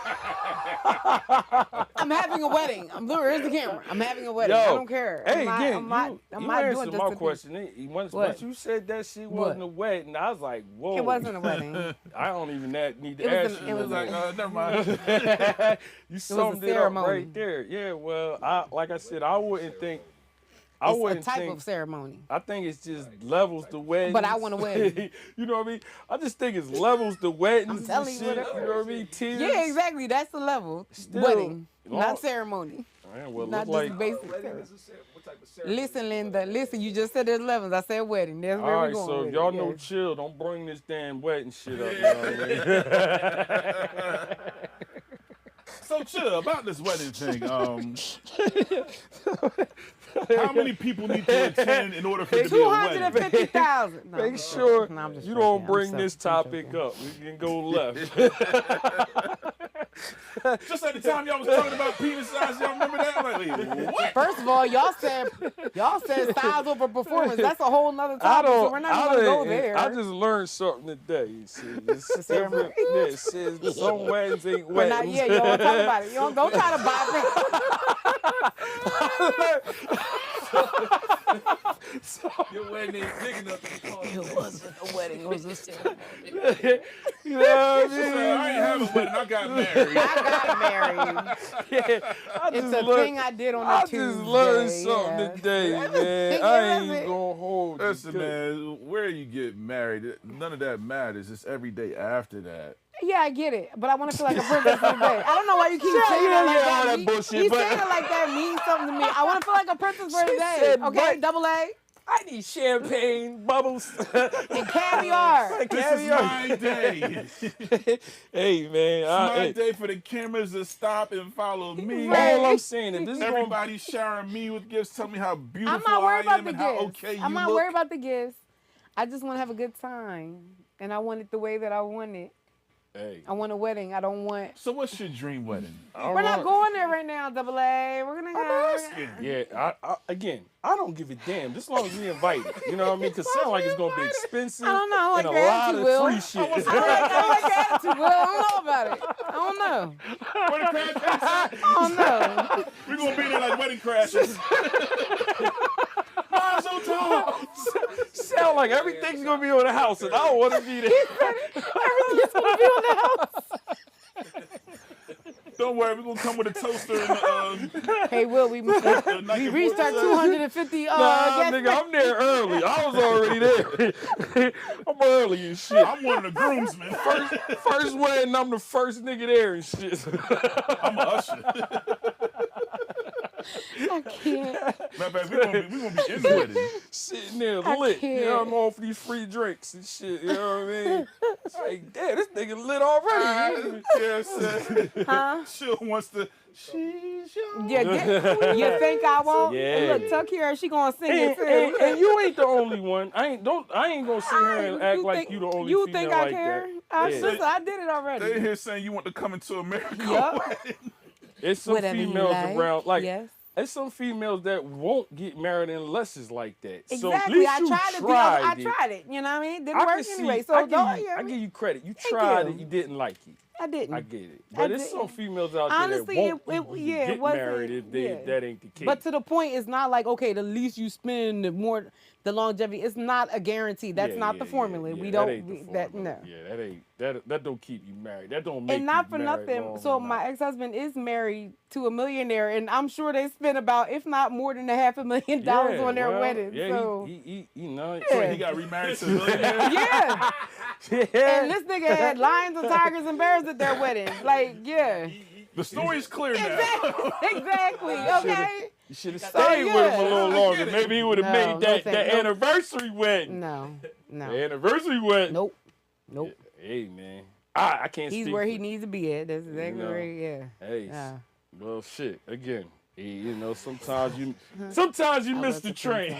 I'm having a wedding. Where's the camera? I'm having a wedding. I Yo, don't care. hey, I'm not you doing answered just my to be- question. Once What? you said that shit What? wasn't a wedding, I was like, whoa. It wasn't a wedding. I don't even need to It was ask an- you. it was like, Never mind. you summed it up ceremony. right there. Yeah, well, like I said, I wouldn't think. I It's a wouldn't type think. of ceremony. I think it's just levels to weddings. But I want a wedding. You know what I mean? I just think it's levels to weddings. telling and you shit, what you know what I mean? Tears. Yeah, exactly. That's the level. Still, Wedding, long- not ceremony. Man, well, Not look like. just basic. Wedding ceremony. is what type of ceremony? Listen, Linda. Listen, you just said there's levels. I said wedding. That's where All we're right, going. so with if y'all it. know Yes. chill, don't bring this damn wedding shit up. You know what I mean? So chill about this wedding thing. How many people need to attend in order for it to be a wedding? 250,000. No, Make sure no, I'm just you joking. don't I'm bring so- this I'm topic joking. up. We can go left. Just at the time y'all was talking about penis size, y'all remember that? I'm like, wait, what? First of all, y'all said styles over performance. That's a whole nother topic. So we're not even gonna go there. I just learned something today. See, it's ceremony. different. Yeah, it says some weddings ain't But not weddings. yet. You don't talk about it. You don't try to Your wedding ain't big enough to be called. It wasn't a wedding. It was a ceremony. You know what I She said, I ain't have a wedding, I got married. I got married. mean? I It's just a learned- thing I did on a I Tuesday. just learned something yeah. today, man. Yeah, I ain't that's it. gonna hold you. Listen, man, where you get married, none of that matters. It's every day after that. Yeah, I get it, but I want to feel like a princess for the day. I don't know why you keep saying you it don't like get all that. that He- bullshit, He's but- saying it like that means something to me. I want to feel like a princess for the She day. said Okay, what? double A I need champagne, bubbles, and caviar. This is my day. Hey, man. My day for the cameras to stop and follow me. Right. All I'm saying is this is gonna Everybody showering me with gifts, tell me how beautiful I'm not worried I about am the and how gifts. okay you I'm not look. worried about the gifts. I just want to have a good time, and I want it the way that I want it. Hey, I want a wedding. I don't want. So what's your dream wedding? We're not going there right now, double A. We're gonna go. Yeah, again, I don't give a damn. Just as long as we invite it. You know what I mean? Because it sounds like it's going to be expensive. I don't know. I like and a your lot attitude, of Will. free shit. I like your attitude, Will. I don't know about it. I don't know. Where the crash at? I don't know. We're going to be there like wedding crashes. Mine's on top. Sound like everything's going to be on the house, and I don't want to be there. Everything's gonna be on the house. Don't worry, we're going to come with a toaster and Hey, Will, we reached our 250 Nah, guests. nigga, I'm there early. I was already there. I'm early and shit. I'm one of the groomsmen. First wedding, I'm the first nigga there and shit. I'm a usher. I can't. Matter of fact, we're gonna be in the wedding. Sitting there I lit. You know, can't. I'm off these free drinks and shit. You know what I mean? It's like, damn, this nigga lit already. Yeah, sir. Huh? She wants to. She's young. Yeah, you think I won't? Yeah. And look, Tuck here, she gonna sing it too. And you ain't the only one. I ain't gonna sit here and act like you the only You female think I like care? that. Sister, I did it They already. here saying you want to come into America. Yup. It's some Whatever you females like. around like Yes. there's some females that won't get married unless it's like that. So at Exactly. least I you tried it. tried I it. tried it. You know what I mean? Didn't I work can see- anyway. So I don't. give you, I give you credit. You Thank tried you. it. You didn't like it. I didn't. I get it. I But there's didn't. some females out there Honestly, that it won't yeah, it get wasn't- married if yeah. that ain't the case. But to the point, it's not like, okay, the least you spend, the more the longevity. It's not a guarantee. That's Yeah, not yeah, the formula. yeah, We that don't. ain't the That formula. no. Yeah, that don't keep you married. That don't make And not you for married nothing. long So enough. my ex-husband is married to a millionaire, and I'm sure they spent about, if not more than $500,000 on their well, wedding. Yeah, so he you know. Yeah. He got remarried to a millionaire. yeah. Yeah. And this nigga had lions and tigers and bears at their wedding. Like, yeah. The story's clear now. Exactly. Okay. You should have stayed with him a yeah. little longer. Maybe he would have No, made no that thank- that no. anniversary wedding. No. No. The anniversary wedding. Nope. Nope. Hey man, I can't. He's speak where for- he needs to be at. That's exactly No. where he, yeah. Hey, Yeah. well, shit. Again, you know, sometimes you miss the train.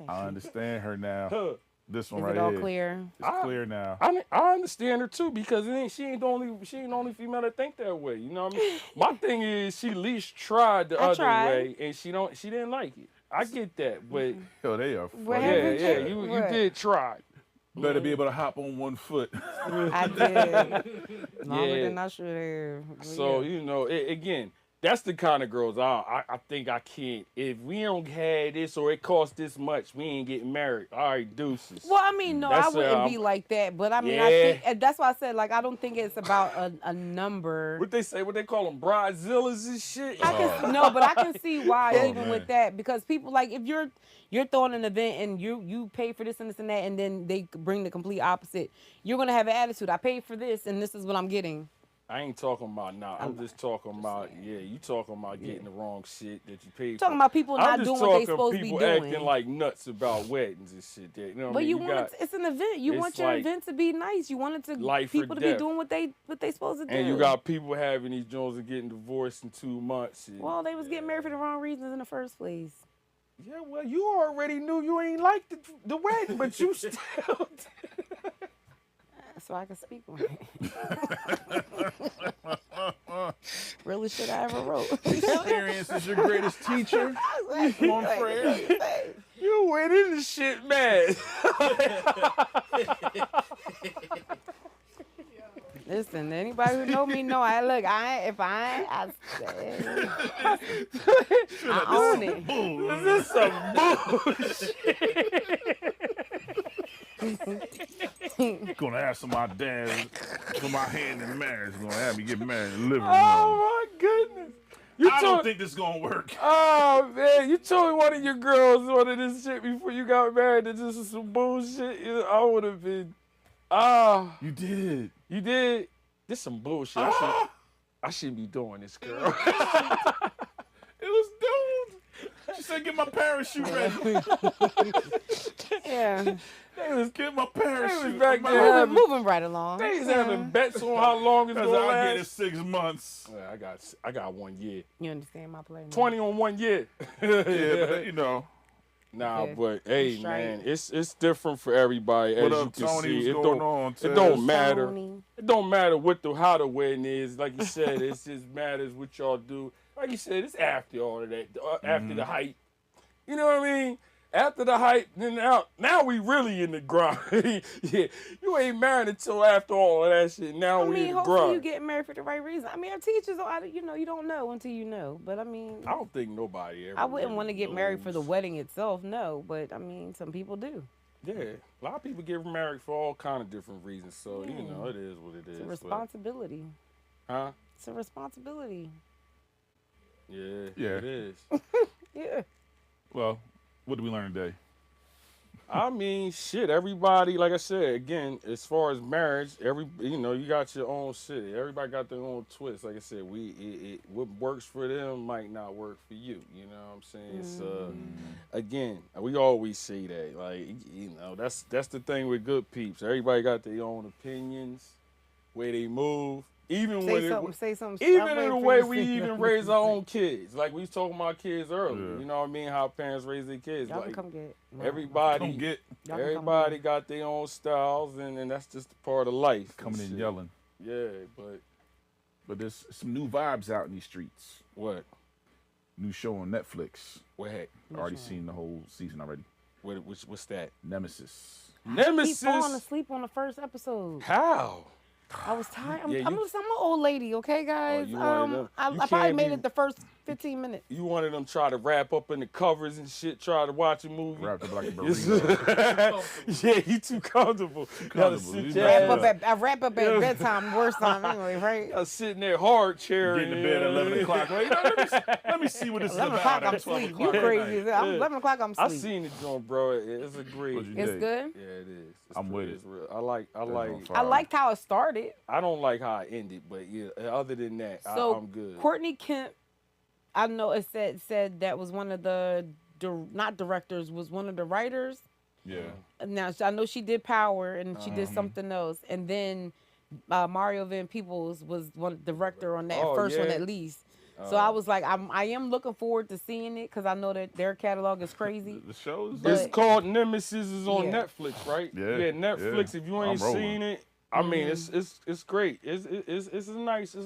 I understand her now. Huh. This one Is right it all here. clear? It's clear now. I understand her too because she ain't the only female that think that way. You know what I mean? My thing is she at least tried the other tried. way and she didn't like it. I get that, but Yo, they are What funny. yeah, happened? you What? did try. Better be able to hop on one foot. I did. Longer Yeah. than I should have. But So yeah. you know, again, that's the kind of girls I think I can't. If we don't have this or it costs this much, we ain't getting married. All right, deuces. Well, I mean, no, That's I wouldn't be I'm- like that. But I mean, I Yeah. think and that's why I said like I don't think it's about a number. What they say? What they call them? Bridezillas and shit. I can no, but I can see why Oh, even man. with that because people like if you're throwing an event and you pay for this and this and that and then they bring the complete opposite, you're gonna have an attitude. I paid for this and this is what I'm getting. I ain't talking about now. I'm just talking about you talking about getting the wrong shit that you paid for. Talking about people I'm not just doing what they talking supposed to be people doing. acting like nuts about weddings and shit. That, you know what I But mean? you want got, it's an event. You it's want your like event to be nice. You want it to life or people to be death. doing what they supposed to do. and you got people having these Jones and getting divorced in 2 months. And, well, they was getting married for the wrong reasons in the first place. yeah, well, you already knew you ain't like the wedding, but you still. So I can speak on it. Really shit I ever wrote. Experience is your greatest teacher. Come on, Fred. You went into shit, man. Listen, anybody who know me know I look. I own it. This is some bullshit. Gonna ask my dad for my hand in marriage. Gonna have me get married in the living room. Oh my goodness. You I told, don't think this is gonna work. oh man, you told one of your girls wanted this shit before you got married. That this is some bullshit. I would have been. You did. You did. This some bullshit. I shouldn't be doing this, girl. It was dude. She said, "Get my parachute ready." Yeah. They was get my parachute. back I'm there. out. Moving right along. They was having bets on how long it's Cause gonna I get it last. 6 months. Yeah, I got 1 year. You understand my play? now? 20 on 1 year. Yeah, but you know. Nah, Yeah. but hey, Straight. man, it's different for everybody. As What you up, can Tony? see, What's it going don't on, it Tez? don't matter. Tony. It don't matter how the wedding is. Like you said, it just matters what y'all do. Like you said, it's after all of that, after the hype. You know what I mean? After the hype, then now we really in the grind. Yeah, you ain't married until after all of that shit. Now I we mean, in the hopefully grind. you get married for the right reason. I mean, our teachers, you don't know until you know. But I mean, I don't think nobody ever. I wouldn't really want to get married for the knows. wedding itself, no. But I mean, some people do. Yeah, a lot of people get married for all kind of different reasons. So you know, it is what it is. It's a but- responsibility. Huh? It's a responsibility. Yeah, Yeah. it is. Yeah. Well, what did we learn today? I mean, shit. Everybody, like I said, again, as far as marriage, you got your own shit. Everybody got their own twist. Like I said, what works for them might not work for you. You know what I'm saying? So, again, we always say that. Like, that's the thing with Good Peeps. Everybody got their own opinions, way they move. Even when Say something. even I'm in waiting the for way you to we say even something. raise our own kids. Like we was talking about kids earlier. Yeah. You know what I mean? How parents raise their kids. Y'all can Like come get. everybody, Come get Y'all can come everybody got their own styles, and that's just a part of life. and coming in shit. yelling. Yeah, but But there's some new vibes out in these streets. what? New show on Netflix. What heck? Already seen the whole season already. What's that? Nemesis. Keep Nemesis. falling asleep on the first episode. How? I was tired. I'm, Yeah, I'm, you- I'm an old lady, okay, guys. you one of them. I You probably can't made be- it the first 15 minutes. You one of them try to wrap up in the covers and shit, try to watch a movie. Wrapped up like a It's- burrito. yeah, you too comfortable. Gotta comfortable. sit You your wrap ass- up I wrap up at bedtime, worst time anyway, right? gotta sit in that hard chair. Get in the bed at 11 o'clock. Like, let me see what this is 11 about. o'clock, I'm at 12 asleep. o'clock You at crazy. night. I'm 11 o'clock, I'm I asleep. seen it, joint, bro. It's a great. What'd you It's dig? good. Yeah, it is. It's I'm with pretty- it. It's real. I like. on fire. I liked how it started. I don't like how it ended, but yeah. Other than that, So I'm good. Courtney Kemp, I know it said that was one of the not directors, was one of the writers. Yeah. Now I know she did Power and she did something else, and then Mario Van Peebles was one director on that Oh, first one yeah? at least. So I was like, I am looking forward to seeing it because I know that their catalog is crazy. The shows. But- It's called Nemesis. Is on Yeah. Netflix, right? Yeah, Netflix. yeah. If you ain't I'm rolling. seen it, I mean, it's great. It's a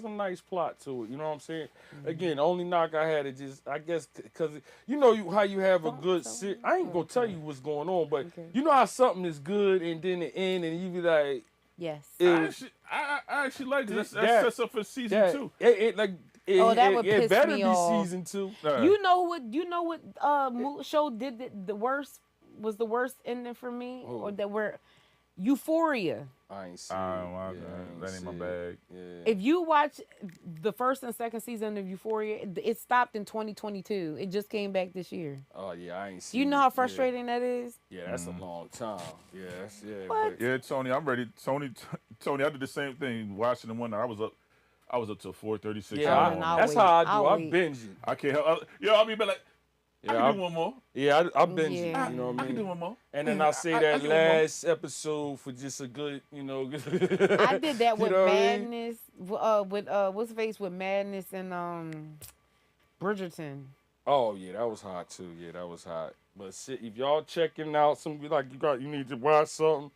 nice plot to it. You know what I'm saying? Again, the only knock I had is just I guess because how you have a good I ain't gonna tell you what's going on, but Okay. you know how something is good and then it end and you be like, Yes. I actually like this. That That- sets up for season 2. Oh, that would it piss better me be off. season 2. You know what show did the worst was the worst ending for me Who? or that were Euphoria. I ain't seen Oh, it. my Yeah, God. I ain't That ain't my seen bag. it. Yeah. If you watch the first and second season of Euphoria, it stopped in 2022. It just came back this year. Oh yeah, I ain't seen You know it. how frustrating that is? Yeah, that's a long time. Yeah, that's What? But, Yeah, Tony, I'm ready. Tony, I did the same thing. Watching the one night, I was up till 4:36. yeah, Oh, then I'll that's wait. how I do. I'll I wait. binge it. I can't help. I'll be like, I Yeah, can do one more. I binge it. Yeah. You know what I I can do mean? one more. And then I say I that do one more. last episode for just a good, I did that with you know what I mean? Madness, with what's face with Madness and Bridgerton. Oh yeah, that was hot too. Yeah, that was hot. But shit, if y'all checking out some you need to watch something.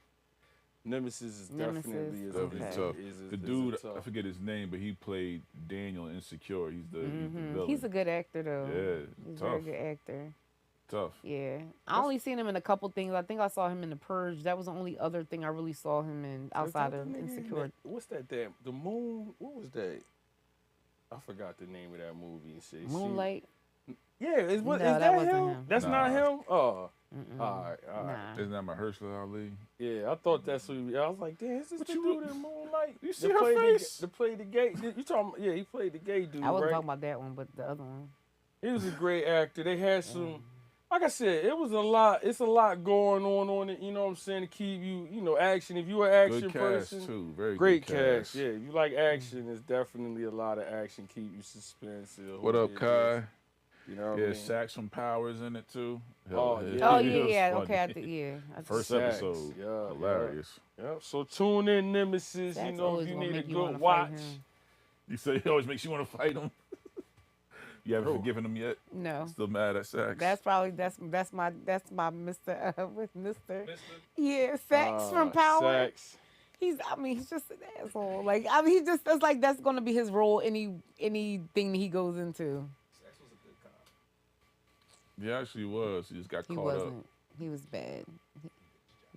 Nemesis is definitely is That'd be Okay. tough. is The is dude, tough. I forget his name, but he played Daniel in Insecure. He's the villain. He's a good actor though. Yeah, He's a very tough. good actor. Tough. Yeah, I only seen him in a couple things. I think I saw him in The Purge. That was the only other thing I really saw him in outside of Insecure. What's that damn? The Moon. What was that? I forgot the name of that movie. Shit. Moonlight. Yeah, is No, that that wasn't him? him. That's not Nah. him. Oh, all Mm-mm. right. Nah. Isn't that Mahershala Ali? Yeah, I thought that's what I was like, damn, is this What the you- dude in Moonlight? You see That her played face? To play the gay. You talking? Yeah, he played the gay dude, I wasn't right? talking about that one, but the other one. He was a great actor. They had some, like I said, it was a lot. It's a lot going on it. You know what I'm saying? To keep you, action. If you're an action Good person, cast too. Very great good cast. Yeah, if you like action, it's definitely a lot of action. Keep you suspense. What up, Kai? You know what I Yeah, mean? Sax from Powers in it too. Oh, Hell, yeah. Oh it was yeah. funny. Okay, I First Sax, episode, yeah, hilarious. Yeah. So tune in, Nemesis. That's you know, always if you gonna need a make you wanna good fight watch. him. You say it always makes you want to fight him. You haven't Who? forgiven him yet? No. Still mad at Sax? That's probably that's my Mr. With Mr. Yeah, Sax from Power. Sax. He's just an asshole. Like he just it's like that's gonna be his role anything he goes into. Sax was a good cop. He actually was. He just got He caught wasn't. up. He was bad. He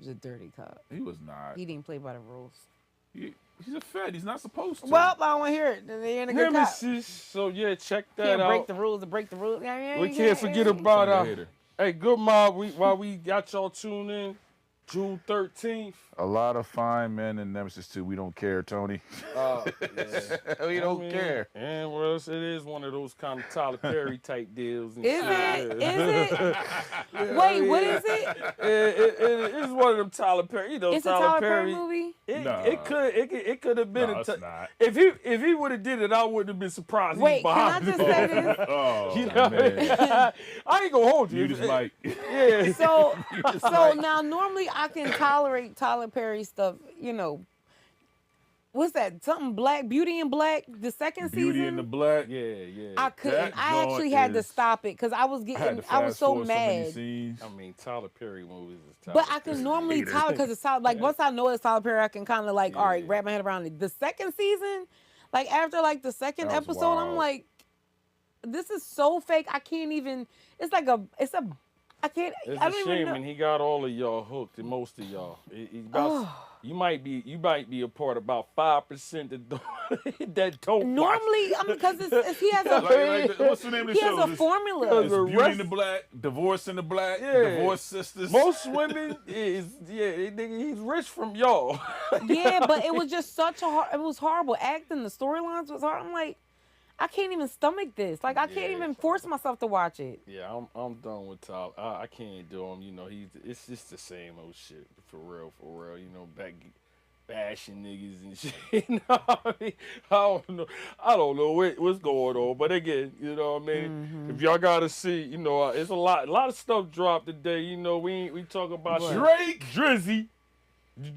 was a dirty cop. He was not. He didn't play by the rules. He's a fed. He's not supposed to. Well, I don't want to hear it. They ain't a good cop. Nemesis. So yeah, check that Can't out. break the rules to break the rules. We can't forget about Son of a hater. hey, good mob. While we got y'all tuned in, June 13th. A lot of fine men in Nemesis 2. We don't care, Tony. Yeah. We I don't mean, care. And well, it is one of those kind of Tyler Perry type deals. And Is shit. it? Yeah. Is it? Wait, what is it? It's one of them Tyler Perry. You know, It's a Tyler Perry movie? Nah. It could have been No, a it's not. if he would have did it, I wouldn't have been surprised. Wait, He was can I behind just it. say this? Oh, You know, man. I ain't gonna hold you. You just like, Yeah. So now normally I can tolerate Tyler Perry stuff, What's that? Something Black, Beauty in Black, the second Beauty season? in the Black. Yeah. I couldn't. That I actually joint had to is- stop it because I was I had getting, to I was fast so forward many mad. scenes. I mean, Tyler Perry movies is Tyler But I Perry. can normally Tyler because it's Tyler. Like once I know it's Tyler Perry, I can kind of like, all right, Yeah. wrap my head around it. The second season, like after like the second That was episode, I'm wild. like, this is so fake. I can't even. It's like I can't. It's I a don't even shame, know. and he got all of y'all hooked, and most of y'all. You might be a part about 5% that don't watch. Normally, because he has a What's the name of the he show? has a formula. Because It's the Beauty in rest- the Black, Divorce in the Black, Yeah. Divorce Sisters. Most women he's rich from y'all. Yeah, but it was just it was horrible acting. The storylines was hard. I'm like, I can't even stomach this. Like, I can't Yeah. even force myself to watch it. Yeah, I'm done with Tyler. I can't do him. You know, it's just the same old shit for real. You know, bashing niggas and shit. You know what I mean? I don't know what's going on. But again, you know what I mean? If y'all gotta see, you know, it's a lot of stuff dropped today. You know, we talk about What? Drake. Drizzy.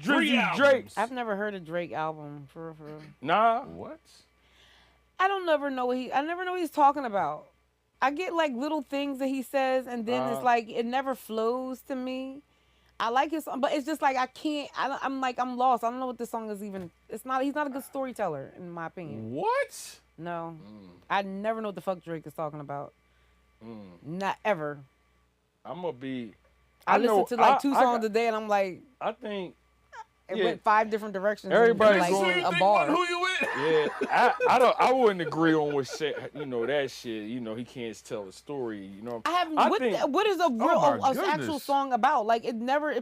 Three Drake. albums. I've never heard a Drake album for real. Nah. What? I never know what he's talking about. I get like little things that he says, and then it's like it never flows to me. I like his song, but it's just like I can't. I'm like I'm lost. I don't know what this song is even. It's not. He's not a good storyteller in my opinion. What? No, I never know what the fuck Drake is talking about. Not ever. I'm gonna be. I listen know- to like two I songs got- a day, and I'm like, I think. it Yeah. went 5 different directions. Everybody's in, So like you a think bar. who you with? Yeah, I wouldn't agree on what shit. You know that shit. You know he can't tell a story. You know. I have. I What, think- what is a real my a actual goodness. song about? Like it never.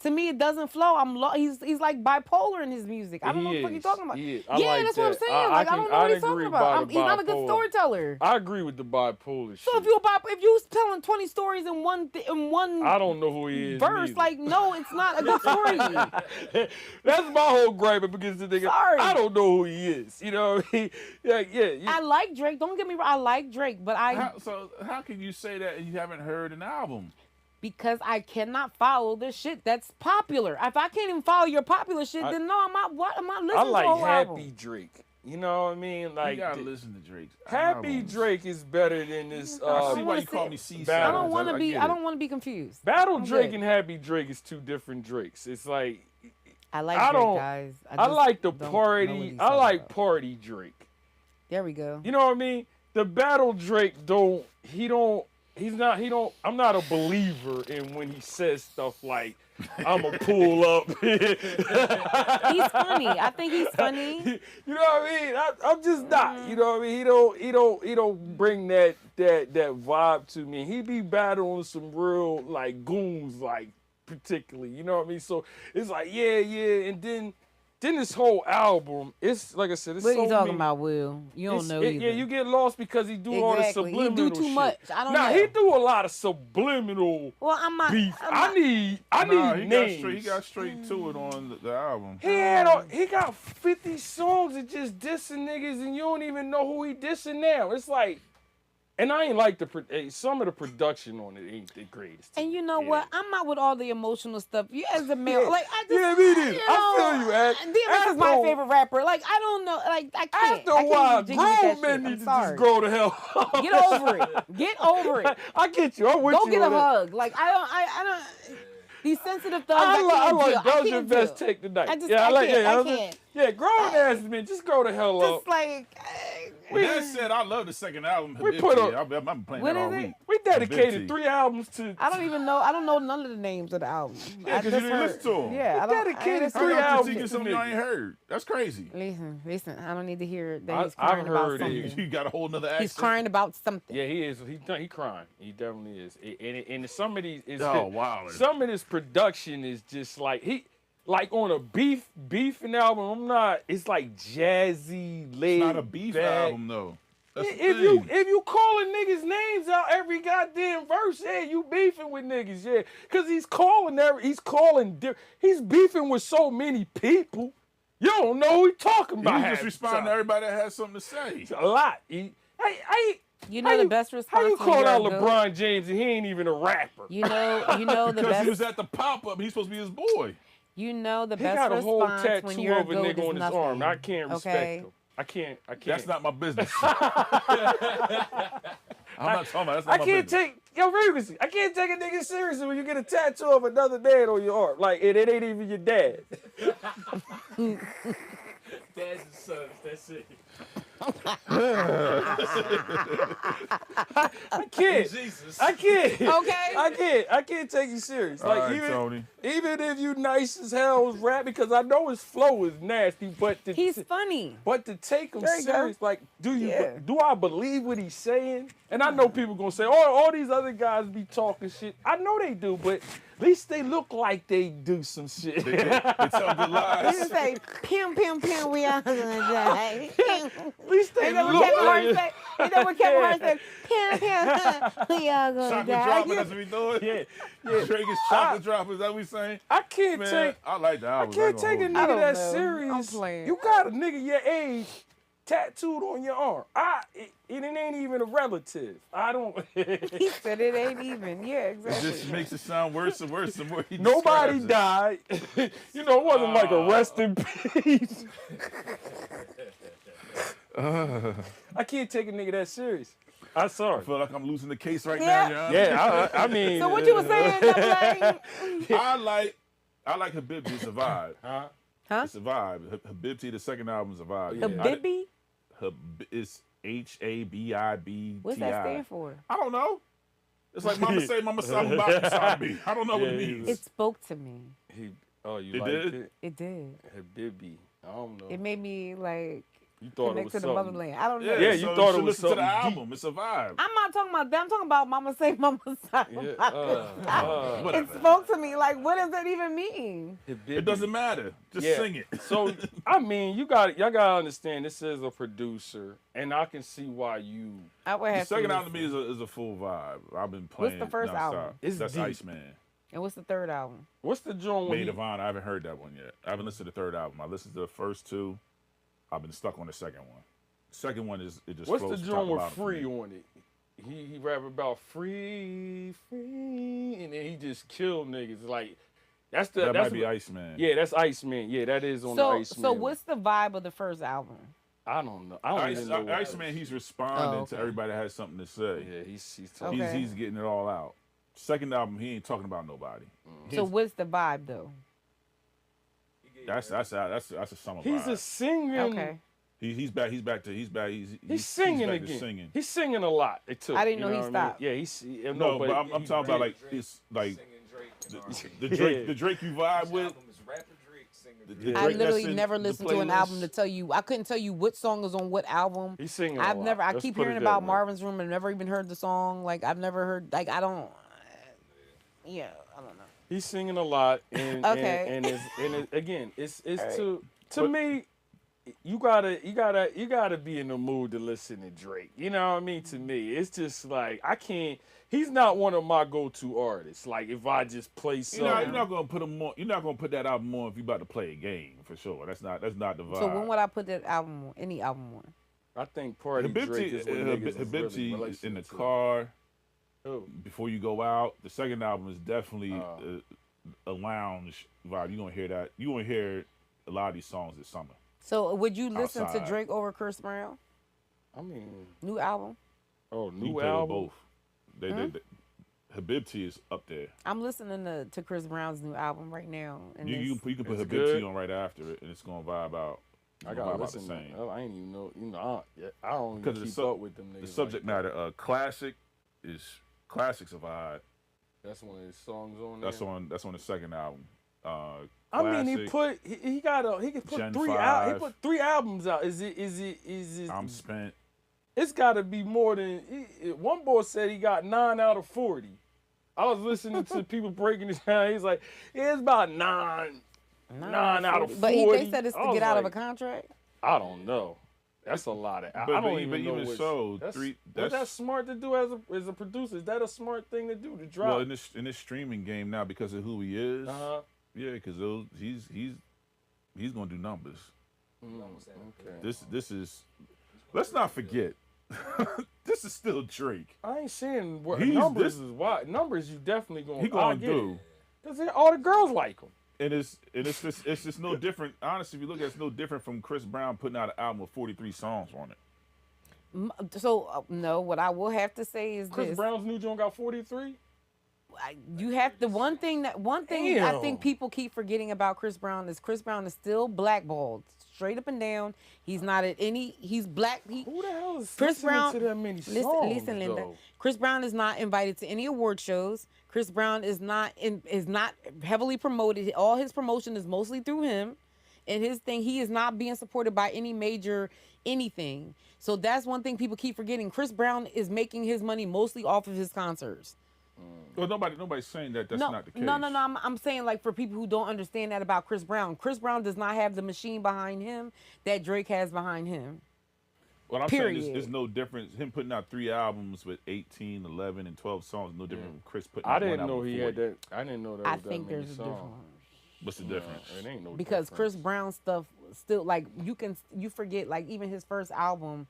To me, it doesn't flow. He's like bipolar in his music. I don't know what the fuck he's talking about. He is. Yeah, I like that's what I'm that. saying. Like I don't know what he's talking agree about. the He's not a good bipolar. storyteller. I agree with the bipolar So shit. if you was telling 20 stories in one I don't know who he is. verse, neither. like no, it's not a good story. That's my whole gripe because the nigga. Sorry. I don't know who he is. You know. Yeah. I like Drake. Don't get me wrong. I like Drake, but So how can you say that and you haven't heard an album? because I cannot follow the shit that's popular. If I can't even follow your popular shit, then no, I'm not. What am I listening I to the like whole Happy album? Drake. You know what I mean? Like You gotta listen to Drake's Happy albums. Drake is better than this. I see why wanna you call say- me C. I Battle. don't want to be. get I it. don't want to be confused. Battle I'm Drake good. and Happy Drake is two different Drakes. It's like I like I Drake, don't- guys. I just like the don't know what party. he's I talking like about. party Drake. There we go. You know what I mean? The Battle Drake don't. He don't. He's not. He don't. I'm not a believer in when he says stuff like, "I'ma pull up." He's funny. I think he's funny. You know what I mean? I'm just not. You know what I mean? He don't bring that vibe to me. He be battling some real like goons, like particularly. You know what I mean? So it's like yeah, and then this whole album, it's like I said, it's What so are you talking many- about, Will? You don't know either. Yeah, you get lost because he do all the Exactly. He do subliminal too shit. much. I don't Nah, know. he do a lot of subliminal Well, I'm not. beef. I'm I not- need Nah, he names. got straight to it on the album. He got 50 songs of just dissing niggas and you don't even know who he dissing now. It's like, and I ain't like some of the production on it ain't the greatest. And you know Yeah. what? I'm not with all the emotional stuff. You as a male, Yeah. like I just, Yeah, me neither. you I feel know, you, Ed. DMX is my After- favorite rapper. Like I don't know, like I can't. After I a can't while, be jiggy with that grown shit. men I'm need to sorry. just grow the hell up. Get over it. Get over it. I get you. I'm with Go you get a on that. hug. Like I don't. These sensitive thugs. I I like can't deal. that was I your can't best deal. take tonight. I just- yeah, I like can't, yeah, I was- can't. Yeah, grown ass men, just grow the hell up. Just like. With that said, I love the second album. We Habibti. put a- I'm playing What that all is it? week. We dedicated Habibti. 3 albums to. I don't even know. I don't know none of the names of the album. Yeah, I 'cause you just didn't heard. listen to 'em. Yeah, I don't. dedicated I ain't How three y'all albums critiquing to something y'all niggas. ain't heard? That's crazy. Listen. I don't need to hear that I- he's crying I've about heard it. something. You got a whole nother accent. He's crying about something. Yeah, he is. He crying. He definitely is. And some of these is Oh, wow. some of this production is just like he like on a beefing album. I'm not. It's like jazzy, laid It's not a beef back. album though. That's the If thing. you calling niggas names out every goddamn verse, yeah, you beefing with niggas, yeah, cause he's beefing with so many people. You don't know who he talking about. You half just the respond to time. everybody that has something to say. It's a lot. You know the best response. How you when call you're out a goat? LeBron James and he ain't even a rapper? You know the Because he was best. at the pop-up and he's supposed to be his boy. You know the He best got a whole response when tattoo you're a of a goat nigga is on his nothing. arm. I can't respect Okay? him. I can't. That's not my business. I'm not talking about that's I not my can't business. take yo frequency. I can't take a nigga seriously when you get a tattoo of another dad on your arm. Like it ain't even your dad. Dads and sons, that's it. I can't. Jesus. I can't. Okay. I can't take you serious. All Like right, even Tony. even if you nice as hell as rap, because I know his flow is nasty, but He's funny. But to take him There you go. serious, like, Yeah. do I believe what he's saying? And I know people gonna say, oh, all these other guys be talking shit. I know they do, but at least they look like they do some shit. They tell good He lies. just say, "Pim, pim, pim, we are gonna die." At least they Ain't that look what Kevin Hart like said? Ain't that what Kevin Hart said? Pim, pim, we are gonna Chocolate die. dropping, that's what we doing? Yeah. Drake is chocolate dropping, is that what we saying? I can't Man, take I like the I album. can't take a I nigga don't that know. serious. I'm playing. You got a nigga your age tattooed on your arm. It ain't even a relative. I don't. He said it ain't even. Yeah, It exactly. just makes it sound worse and worse the more he Nobody describes it. died. You know, it wasn't like a rest in peace. I can't take a nigga that serious. I'm I sorry. feel like I'm losing the case right Yeah. now. Yeah, I mean. So what you were saying, Double A? I like Habibti. It's a vibe. Huh? Huh? It's a vibe. Habibti, the second album is a vibe. Yeah. Habibi? It's Habibti. What's that stand for? I don't know. It's like Mama say, Mama Samba Baka Sabi. I don't know what it Yeah, means. It spoke to me. Oh, you It liked did? it? It did. Habibi. I don't know. It made me like You thought it connect was to the something. motherland. I don't know. Yeah, you so thought should it was listen to the something deep. album. It's a vibe. I'm not talking about that. I'm talking about Mama Say, Mama Say. Yeah. It Whatever. spoke to me. Like, what does that even mean? It doesn't matter. Just Yeah. sing it. So I mean, y'all gotta understand. This is a producer, and I can see why you. I would The have second to album to me listen. is a full vibe. I've been playing. the first nonstop. album? It's That's deep. Iceman. And what's the third album? What's the joint when Maid he, of Honor. I haven't heard that one yet. I haven't listened to the third album. I listened to the first two. I've been stuck on the second one. Second one is it just. What's the floats top joint with bottom for Free me. on it? He rap about free, and then he just kill niggas. Like that's the That that's might be what- Iceman. Yeah, that's Iceman. Yeah, that is on the So, Iceman. so what's the vibe of the first album? I don't know. I don't even know. what- Iceman, he's responding Oh, okay. to everybody that has something to say. Yeah, he's Okay. talking. He's getting it all out. Second album, he ain't talking about nobody. So what's the vibe though? That's a summer He's vibe. a singing. Okay. He's back He's back singing to again. singing. He's singing a lot. Too. I didn't know he what I mean? stopped. Yeah, no, No, but I'm he- talking about like it's like the Drake you vibe with. The Yeah. I Drake literally that's in never the listened to an playlist. album to tell you. I couldn't tell you what song is on what album. He's singing. I've a lot. never. I Let's keep put it hearing that about way. Marvin's Room and never even heard the song. Like I've never heard. Like I don't. Yeah, I don't know. He's singing a lot, and Okay. and again, it's Right. to But- me, you gotta be in the mood to listen to Drake. You know what I mean? To me, it's just like I can't. He's not one of my go-to artists. Like if I just play something, You're not gonna put him on. You're not gonna put that album on if you about to play a game for sure. That's not the vibe. So when would I put that album on? Any album on? I think Party Drake is what niggas is really Habibti in the listening to. car Oh. before you go out. The second album is definitely Oh. a lounge vibe. You gonna hear that. You gonna hear a lot of these songs this summer. So would you listen to Outside. Drake over Chris Brown? I mean, New album? oh, You can new play with album. both. Habibti is up there. I'm listening to Chris Brown's new album right now. And You can put it's Habibti good. on right after it, and it's gonna vibe out. It's I gonna gotta vibe out listen. the same. I ain't even know. I don't Because even the keep up with them niggas. The subject like that. matter, classics of vibe. That's one of his songs on there. That's on the second album. I mean, he Classic, could put Gen he 5. put 3 albums out. Is it? I'm spent. It's got to be more than. One boy said he got 9 out of 40. I was listening to people breaking it down. He's like, yeah, it's about 9 out of 40. But they said it's I to was get out of a like, contract. I don't know. That's a lot of. I But don't even even know. What's, so, that's, three. That's That's smart to do as a producer. Is that a smart thing to do to drop? well in this streaming game now because of who he is. uh-huh. Yeah, because he's gonna do numbers. Okay. This is. Let's not forget. This is still Drake. I ain't saying what He's numbers this- is why numbers you definitely gonna He gonna do. because all the girls like him. And it's just no different. Honestly, if you look at it, it's no different from Chris Brown putting out an album with 43 songs on it. So no, what I will have to say is Chris this: Brown's new joint got 43. you have to one thing I Damn. think people keep forgetting about Chris Brown is still blackballed straight up and down. He's not at any. He's black. Who the hell is Chris listening Brown. to that many songs? Listen, Linda. though? Chris Brown is not invited to any award shows. Chris Brown is not heavily promoted. All his promotion is mostly through him, and his thing. He is not being supported by any major anything. So that's one thing people keep forgetting. Chris Brown is making his money mostly off of his concerts. Well, nobody's saying that that's no, not the case. no. I'm saying like for people who don't understand that about Chris Brown. Chris Brown does not have the machine behind him that Drake has behind him. What I'm saying Period. is no difference. Him putting out 3 albums with 18, 11, and 12 songs is no different from Chris putting I out one didn't album know with he 40. had that. I didn't know that. I was think that many there's a songs. difference. What's the No, difference? it ain't no Because Chris difference. Brown stuff still like you forget like even his first album,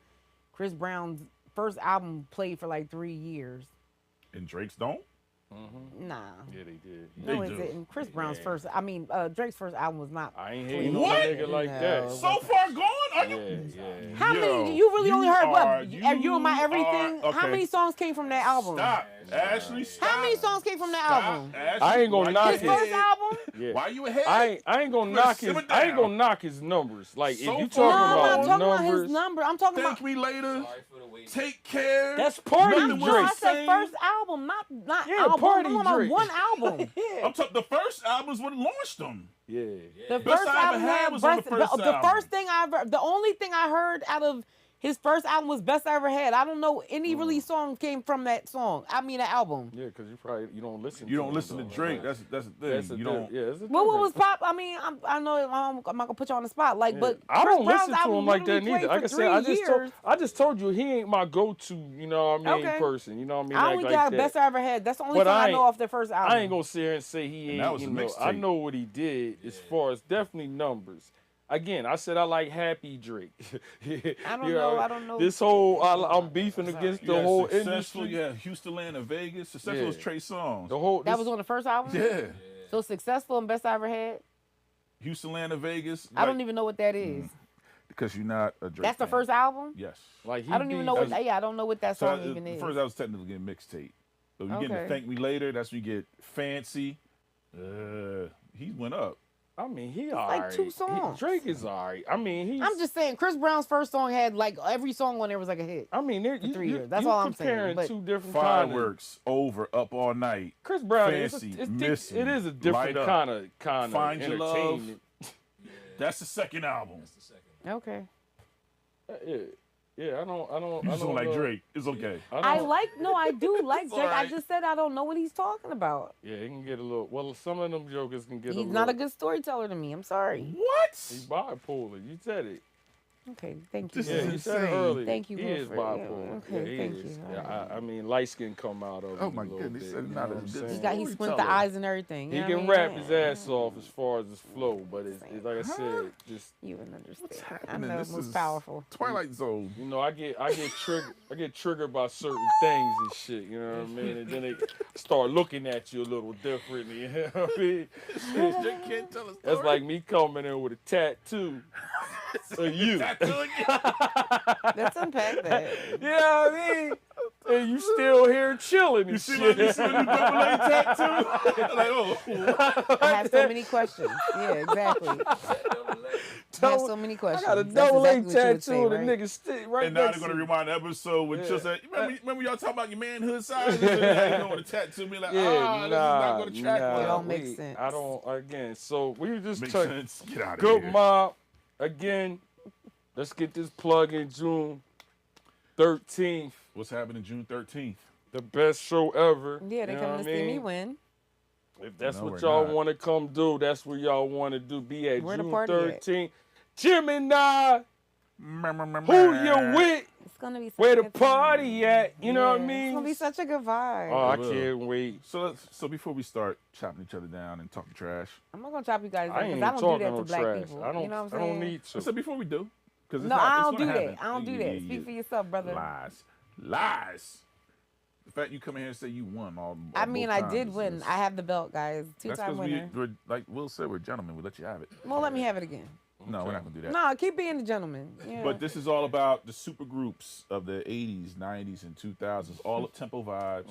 Chris Brown's first album played for like 3 years. And Drake's don't? Nah. Yeah, they did. No, They it do. didn't. Chris Brown's Yeah. first. I mean, Drake's first album was not. I ain't hating on What? a nigga like No. that. So far gone? Are you? Yeah. How Yo, many? You really only heard are- what? You and My Everything. are- How okay. many songs came from that album? Stop. Ashley, stop. How many songs came from that Stop. album? Ashley, I ain't gonna why knock you His it. first ahead? album? Yeah. Why you ahead? I ain't gonna Chris, knock his simmer I ain't down. gonna knock his numbers. Like So if you far No, talking I'm about not talking about numbers, his number. I'm talking Thank about. me later. Sorry for the wait. Take care. that's party Nothing No, was I Drake. said same. first album, not Yeah, album. Party I'm talking about Drake. one album. I'm talking. The first albums would launched them. Yeah. The Best first I ever album had had was on the best, first the album. first thing I ever, the only thing I heard out of his first album was Best I Ever Had. I don't know any release song came from that song. I mean, the album. Yeah, because you don't listen. You to don't him, listen to though. Drake. That's the thing. That's a You don't. Yeah, it's a Well, what was difference. pop? I mean, I know I'm not gonna put you on the spot, like, Yeah. but I Chris don't Brown's listen to album him like that literally neither. played Like I for said, 3 years. I just told you he ain't my go-to. You know what I mean? Okay. Person. You know what I mean? I only like got that. Best I Ever Had. That's the only But song I I know ain't- off their first album. I ain't gonna sit here and say he And that ain't. was You a know, I mixtape. know what he did as far as definitely numbers. Again, I said I like Happy Drake. I don't You know. I don't know. This whole I'm beefing against You the had whole successful. industry. You had Houston, Land, and Vegas. Successful was Yeah. Trey Songz. The whole That this- was on the first album. Yeah. So Successful and Best I Ever Had. Houston, Land, and Vegas. I don't even know what that is. Because you're not a Drake. That's the fan. first album. Yes. like he I don't even be- know what. that's- Yeah, I don't know what that So song even is. first, that was technically a mixtape. So you get Okay. to Thank Me Later. That's when you get Fancy. He went up. I mean, he like alright. 2 songs. Drake is alright. I mean, he's. I'm just saying, Chris Brown's first song had like every song on there was like a hit. I mean, there, 3 years. That's you all I'm saying, comparing but- two different kind of. Fireworks, Over, Up All Night. Chris Brown Fancy, it's Missing, it is a Light different Up, kind of Find Your Love. entertainment. That's the second album. That's the second. Okay. Yeah, I don't. You I just don't don't like know. Drake. It's okay. I do like Drake. I alright. just said I don't know what he's talking about. Yeah, he can get a little. Well, some of them jokers can get He's a not a little. good storyteller to me. I'm sorry. What? He's bipolar. You said it. Okay, thank you. This Yeah, is you said it insane. earlier. Thank you, He is Wilfred. Yeah, bipolar. okay, he thank is. you. Yeah, I mean, light skin come out of Oh him my a little goodness, bit, that's you not know as what I'm good as saying? He squint the Storyteller. eyes and everything. He you know can what I rap mean? his ass off as far as his flow, but it's like I said, just You wouldn't understand. What's I happening? know This it was is powerful. Twilight Zone. you know, I get triggered by certain things and shit. You know what I mean? And then they start looking at you a little differently. You know what I mean? Drake can't tell a story. That's like me coming in with a tattoo of you. Let's unpack that. You know what I mean? And you still here chilling and You see shit. my new double A tattoo? Like, oh. I have so many questions. Yeah, exactly. I have so many I questions. got a That's double exactly what you A would say, tattoo and right? the nigga stick right And now next they're to gonna me. rewind the episode with Yeah. just that. Remember y'all talking about your manhood size? And then you know, with a tattoo, be like, Yeah, this is not gonna track It well. don't make sense. I don't. Again, so we were just Makes talking. sense. Get out of Good here. Mob. Again, let's get this plug in June 13th. What's happening June 13th? The best show ever. Yeah, they You know come what to I see me mean? win. If that's No, what we're y'all not. want to come do, that's what y'all want to do. Be at Where the June party at? 13th. Gemini, who you with? It's gonna be such Where a the good party time. at? You know what I Yeah, mean? It's gonna be such a good vibe. Oh, I It will. can't wait. So before we start chopping each other down and talking trash, I'm not gonna chop you guys I down ain't because even I don't talking do that no to black trash. people. I don't. You know what I'm I saying? don't need I to. said before we do, because No, I don't do that. I don't do that. Speak for yourself, brother. Lies. The fact you come in here and say you won all. I mean, I did win. I have the belt, guys. That's Two-time because winner. we're like Will said, we're gentlemen. We let you have it. Well, let me have it again. No, we're not gonna do that. No, keep being the gentleman. Yeah. But this is all about the super groups of the 80s, 90s, and 2000s, all up tempo vibes.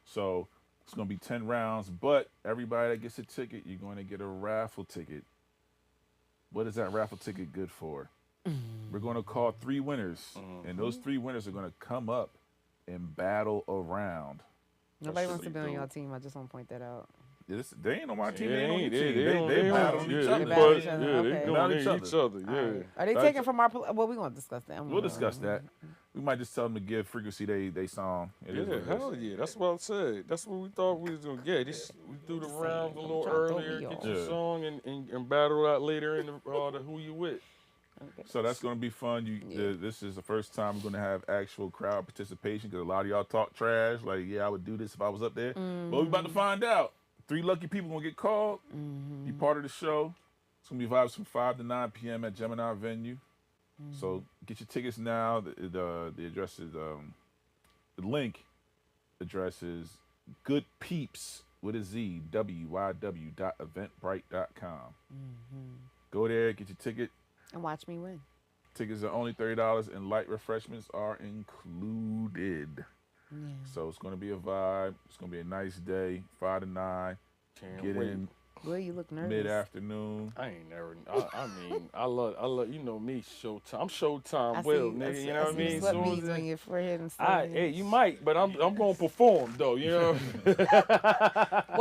So it's going to be 10 rounds, but everybody that gets a ticket, you're going to get a raffle ticket. What is that raffle ticket good for? We're going to call 3 winners, and those 3 winners are going to come up and battle around. Nobody That's wants to be on really your dope. team. I just want to point that out. They ain't on my team. Yeah, They ain't on your they team. They don't- battle yeah, each they other. battle butt- each other, yeah, okay. they Battle going each at each other. Yeah. Alright. Are they That's- taking from our? Well, we gonna discuss that. We'll discuss that. We might just tell them to give Frequency they song. It is Yeah, what it is. hell yeah. That's what I said. That's what we thought we was gonna get. This, we do the rounds a little Trying to throw earlier, me get off. your Yeah. song, and battle out later in the who you with. Okay. So that's going to be fun. This is the first time we're going to have actual crowd participation because a lot of y'all talk trash. Like, yeah, I would do this if I was up there. But we're about to find out. 3 lucky people going to get called, be part of the show. It's going to be vibes from 5 to 9 p.m. at Gemini Venue. So get your tickets now. The address is, the link address is Good Peepz with a Z, WYW.eventbrite.com. Go there, get your ticket. And watch me win. Tickets are only $30 and light refreshments are included. Yeah. So it's going to be a vibe. It's going to be a nice day, 5 to 9. Can't Get wait. in Boy, you look nervous. mid-afternoon. I ain't never. I mean, I love. You know me, Showtime. I'm Showtime. I Will, see, nigga. You know what I mean? Sweat Soon beads as on it- your forehead and stuff. Hey, you might, but I'm gonna perform though. You know. Well,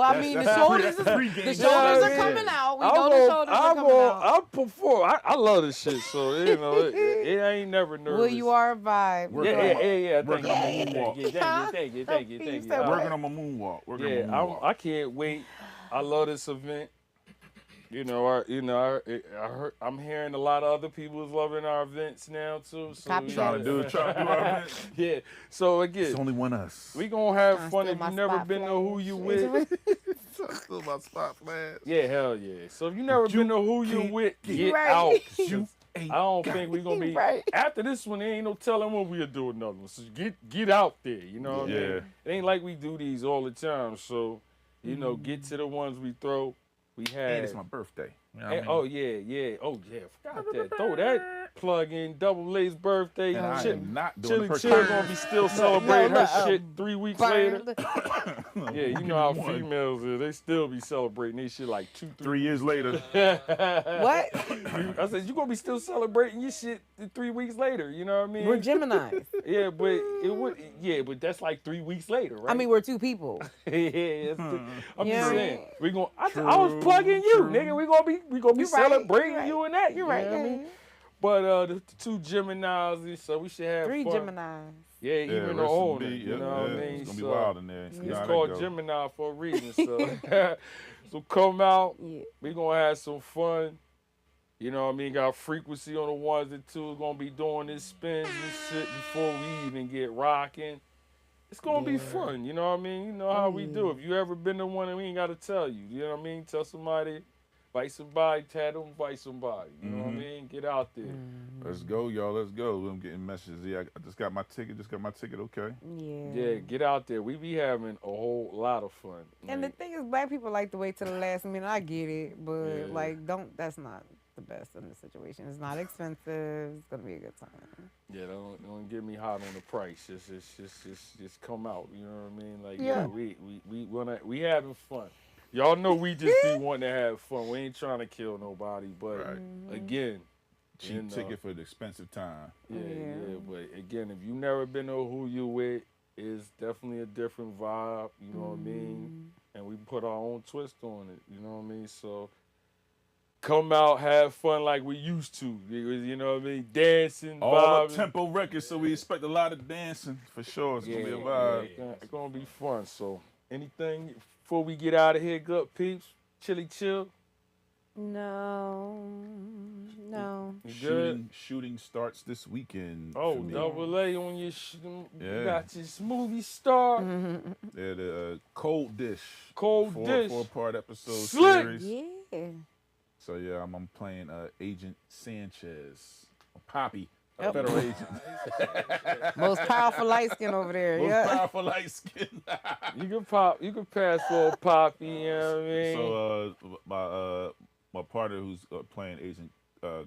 I mean, the that's shoulders, pre- the pregame. shoulders Yeah, are yeah. coming out. We I'm know the gonna- shoulders are I'm coming gonna- out. I'll perform. I love this shit, so you know, it ain't never nervous. Well, you are a vibe. Work Yeah, on yeah, my- yeah, yeah. working Thank on you, my thank you, moonwalk. thank you, thank you, thank you, thank you. Working Working on my moonwalk. Working on Yeah, my moonwalk. I can't wait. I love this event. You know, I heard, I'm hearing a lot of other people is loving our events now too. So Copy yeah. trying to do our event. Yeah. So again, It's only one us. we gonna have Trying to fun steal if my you never spot been to who flash. you with. Still my spot flash. Yeah, hell yeah. So if you never been to who you can't with, get right. out. You I ain't don't got think we gonna be Right. after this one. There ain't no telling when we'll do another one. So get out there. You know what I Yeah. mean? It ain't like we do these all the time. So you know, get to the ones we throw. We had. And it's my birthday. You know what I And- mean? oh yeah. Oh yeah. Forgot that. Throw that plug in. Double A's birthday. And I Chili am not doing Chili the Chill perk. gonna be still celebrating no, her shit 3 weeks later. Burned. Yeah, you know how females is. They still be celebrating this shit like 2, 3. 3 years later. What? I said you gonna be still celebrating your shit 3 weeks later. You know what I mean? We're Geminis. Yeah, but it would. Yeah, but that's like 3 weeks later, right? I mean, we're two people. yeah, I'm Yeah. just saying. We gonna. I was plugging you, True. nigga. We gonna be You're right, celebrating you're right. you and that. You're you right. know what I Yeah, mean? yeah. But the two Geminis, so we should have 3 fun. Geminis. Yeah, Yeah, even the rest in owner. peace. You know what I mean? It's gonna be So, wild in there. It's You know how that called go. Gemini for a reason. So, so come out. Yeah. We gonna have some fun. You know what I mean? Got frequency on the ones and twos. Gonna be doing this spins and shit before we even get rocking. It's gonna be fun. You know what I mean? You know how we do. If you ever been to one, we ain't gotta tell you. You know what I mean? Tell somebody, invite somebody, tell them, invite somebody. You know what I mean? Get out there. Let's go, y'all. Let's go. I'm getting messages. Yeah, I just got my ticket. Okay. Yeah. Yeah, get out there. We be having a whole lot of fun. And the Like, thing is, black people like to wait till the last minute. I get it, but Yeah. like, that's not the best in the situation. It's not expensive. It's gonna be a good time. yeah, don't get me hot on the price. Just come out. You know what I mean? Like, Yeah. we having fun. Y'all know we just be wanting to have fun. We ain't trying to kill nobody, but Right. again, Cheap you know, ticket for the expensive time. Yeah, Yeah. yeah. But again, if you never been to who you with, it's definitely a different vibe. You know what I mean? And we put our own twist on it. You know what I mean? So come out, have fun like we used to. You know what I mean? Dancing, All up vibing. tempo records, so we expect a lot of dancing for sure. It's gonna be a Yeah, vibe. It's gonna be fun. So anything before we get out of here, Good Peepz, Chili Chill. No. You good? Shooting starts this weekend. Oh, for me. double A on your Yeah. you got your smoothie star, Yeah, the Cold Dish. cold dish. 4-part episode Slick. series. Yeah. So yeah, I'm playing Agent Sanchez, Poppy, a Yep. federal agent. Most powerful light skin over there. Most Yeah. powerful light skin. You can pass for a poppy, you know what I mean? So my partner who's playing Agent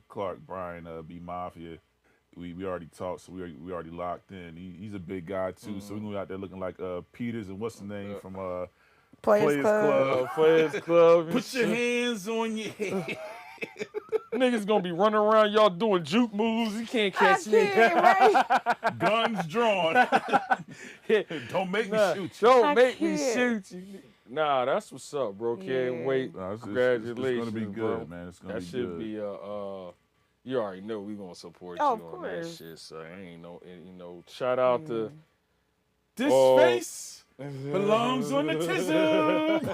Clark, Brian B Mafia, we already talked, so we already locked in. He's a big guy too, so we're gonna be out there looking like Peters and what's the name from Players Club. Players Club. and Put your shit. hands on your head. Niggas gonna be running around y'all doing juke moves. You can't I catch me. can't, right? Guns drawn. Don't make me Nah, shoot you. don't I make me can't. shoot you. Nah, that's what's up, bro. Can't Yeah. wait. No, it's Congratulations, gonna be bro. good, man. It's gonna That be should good. be you already know we gonna support Oh, you of on that course. shit. So ain't no, shout out to This Oh. face belongs on the tissue.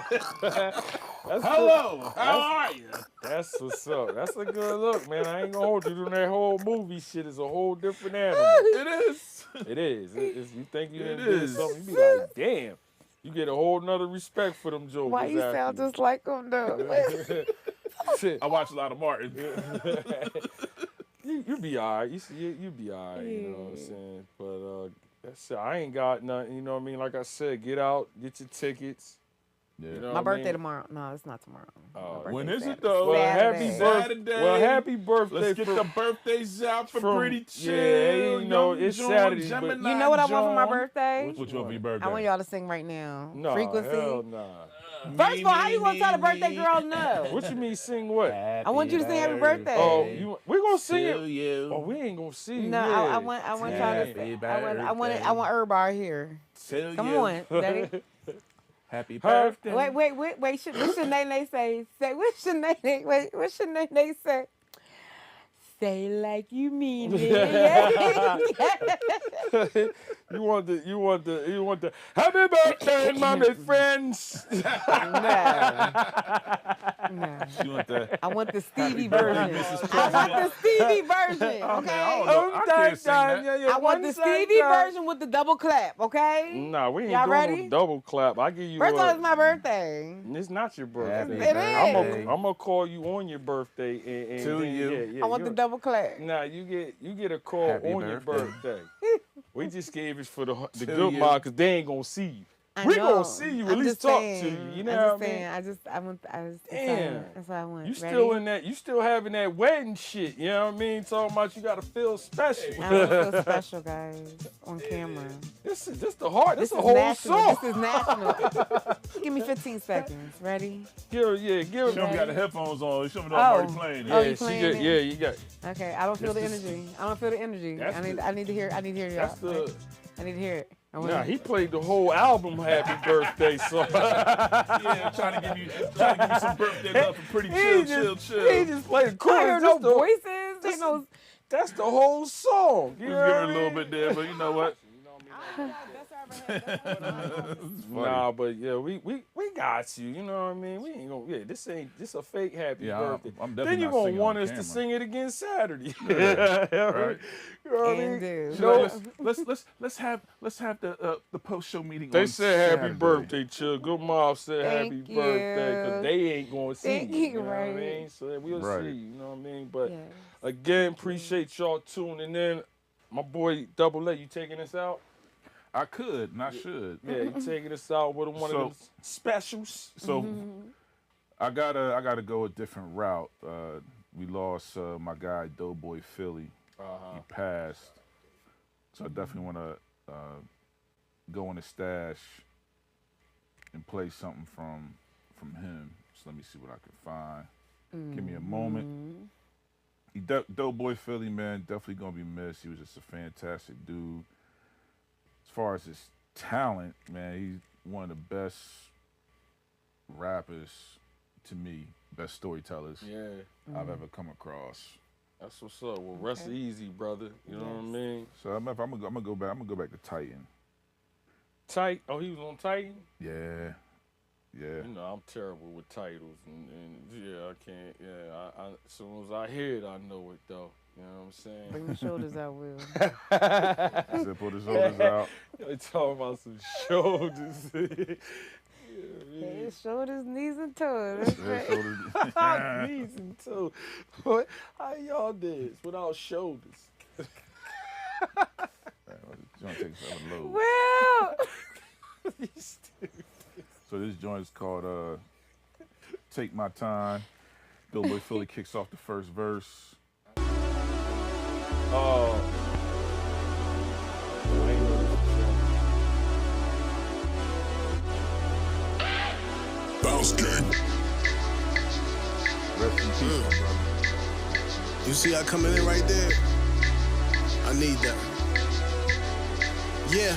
That's Hello, how are you? That's what's up. That's a good look, man. I ain't gonna hold you. Doing that whole movie shit is a whole different animal. It is. It is. You think you It done did is. something, you be like, damn. You get a whole nother respect for them jokers. Why you sound after. just like him though? Shit. I watch a lot of Martin. You be all right. You be all right. You know what I'm Yeah. saying? But That's it. I ain't got nothing. You know what I mean? Like I said, get out, get your tickets. Yeah. You know My what I birthday mean? tomorrow. No, it's not tomorrow. Oh, My When birthday's is it, Saturday. though? Well, Saturday. Saturday. Well, happy birthday. Let's get from, the birthdays out for from Pretty Chill. Yeah, you know, Young it's John, Saturday. But Gemini You know what I want for my John. birthday? What you want for your birthday? I want y'all to sing right now. nah, Frequency. hell nah. First of all, how you gonna tell the birthday girl no? What you mean sing what? I want you to sing happy birthday. Oh, we gonna sing to it. you. Oh, we ain't gonna sing. No, yeah. I want y'all to Happy sing. birthday. I want everybody here. To Come you. on, daddy. Happy Her- birthday. Wait. What should Nene say? Say what should Nene? Wait, what should Nene say? Say like you mean it. Yeah. You want the happy birthday, mommy friends. No. You want that? I want the Stevie version. Mrs. I want the Stevie version. I Okay. don't know. I can't sing that. I want the Stevie version with the double clap. Okay. Nah, we ain't Y'all doing ready? no double clap. I give you First of all, it's my birthday. It's not your birthday. It is. I'm gonna call you on your birthday and To then, you. Yeah, I want the double clap. Nah, you get a call Happy on your birthday. birthday. We just gave it for the To good you. mob because they ain't gonna see you. I We know. gonna see you. At I'm least just talk saying. to you. You know I'm what I just mean? saying. Damn. That's what I want. You Ready? still in that? You still having that wedding shit? You know what I mean? Talking about you gotta feel special. I don't feel special, guys, on camera. This is the heart. This This a is whole national. song. This is national. Give me 15 seconds. Ready? Give her. Show me got the headphones on. Show me I'm Oh. already playing. Oh, Yeah. you playing it? Yeah, you got. Okay. I don't feel the This energy. I don't feel the energy. That's I need to hear. I need to hear y'all. That's the. I need to hear it. I wanna- Nah, he played the whole album Happy Birthday song. Yeah, I'm trying to give you some birthday love for Pretty Chill. He just played the I chorus. hear no Just the- voices. Ain't no. That's the whole song. You Just know give what her I a little mean? bit there, but you know what? Nah, but yeah, we got you. You know what I mean? We ain't gonna. Yeah, this a fake happy Yeah, birthday. I'm Then definitely you not gonna singing want on us to camera. sing it again Saturday. Right. You know what I And mean? do. So let's have the post show meeting. They on said happy Saturday. birthday, Chill. Good mom said Thank happy birthday because you. they ain't gonna see Thank you. you, You know what I right. mean? So we'll Right. see. You know what I mean? But Yes. again, appreciate y'all tuning in. My boy Double A, you taking us out? I could, and I should. Yeah, you taking us out with one So- of them specials. So I gotta go a different route. We lost my guy Doughboy Philly. He passed. So I definitely want to go in the stash and play something from him. So let me see what I can find. Give me a moment. Doughboy Philly, man, definitely gonna be missed. He was just a fantastic dude. As far as his talent, man, he's one of the best rappers to me, best storytellers Yeah, I've ever come across. that's what's up. Well, rest Okay. easy, brother. You know what I Yes. mean? So I'm gonna go back. I'm gonna go back to Titan. Tight. Oh, he was on Titan. Yeah. You know, I'm terrible with titles, and yeah, I can't. Yeah, I as soon as I hear it, I know it though. You know what I'm saying? Bring the shoulders out, Will. He said, put his shoulders out. They talking about some shoulders. Hey, shoulders, knees, and toes. That's His right. shoulders. Knees and toes. What? How y'all did without shoulders? Joint takes a load. Will. So this joint is called Take My Time. Doughboy Philly kicks off the first verse. Oh. I ain't know Bounce gang. Rest in peace, my brother. You see I coming in right there? I need that. Yeah,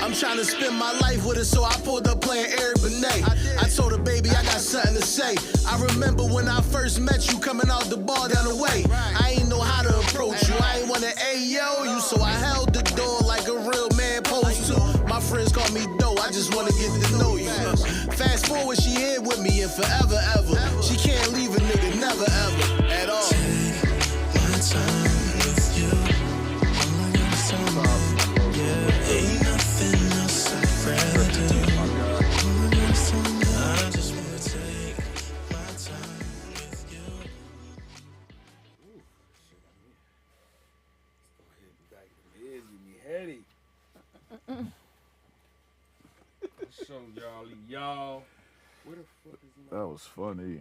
I'm trying to spend my life with her, so I pulled up playing Eric Benet. I told her, baby, I got something to say. I remember when I first met you coming out the bar down the way. I ain't know how to approach you. I ain't wanna ayo you, so I held the door like a real man supposed to. My friends call me Doe, I just wanna get to know you. Fast forward, she here with me and forever, ever. She can't leave a nigga, never, ever, at all. My time with you. All I got is time. Yeah, ain't nothing else I'd rather do. All I got is time. I just wanna take my time with you. Back in the head, give me heady. show, y'all. Y'all. Where the fuck is my... That was funny.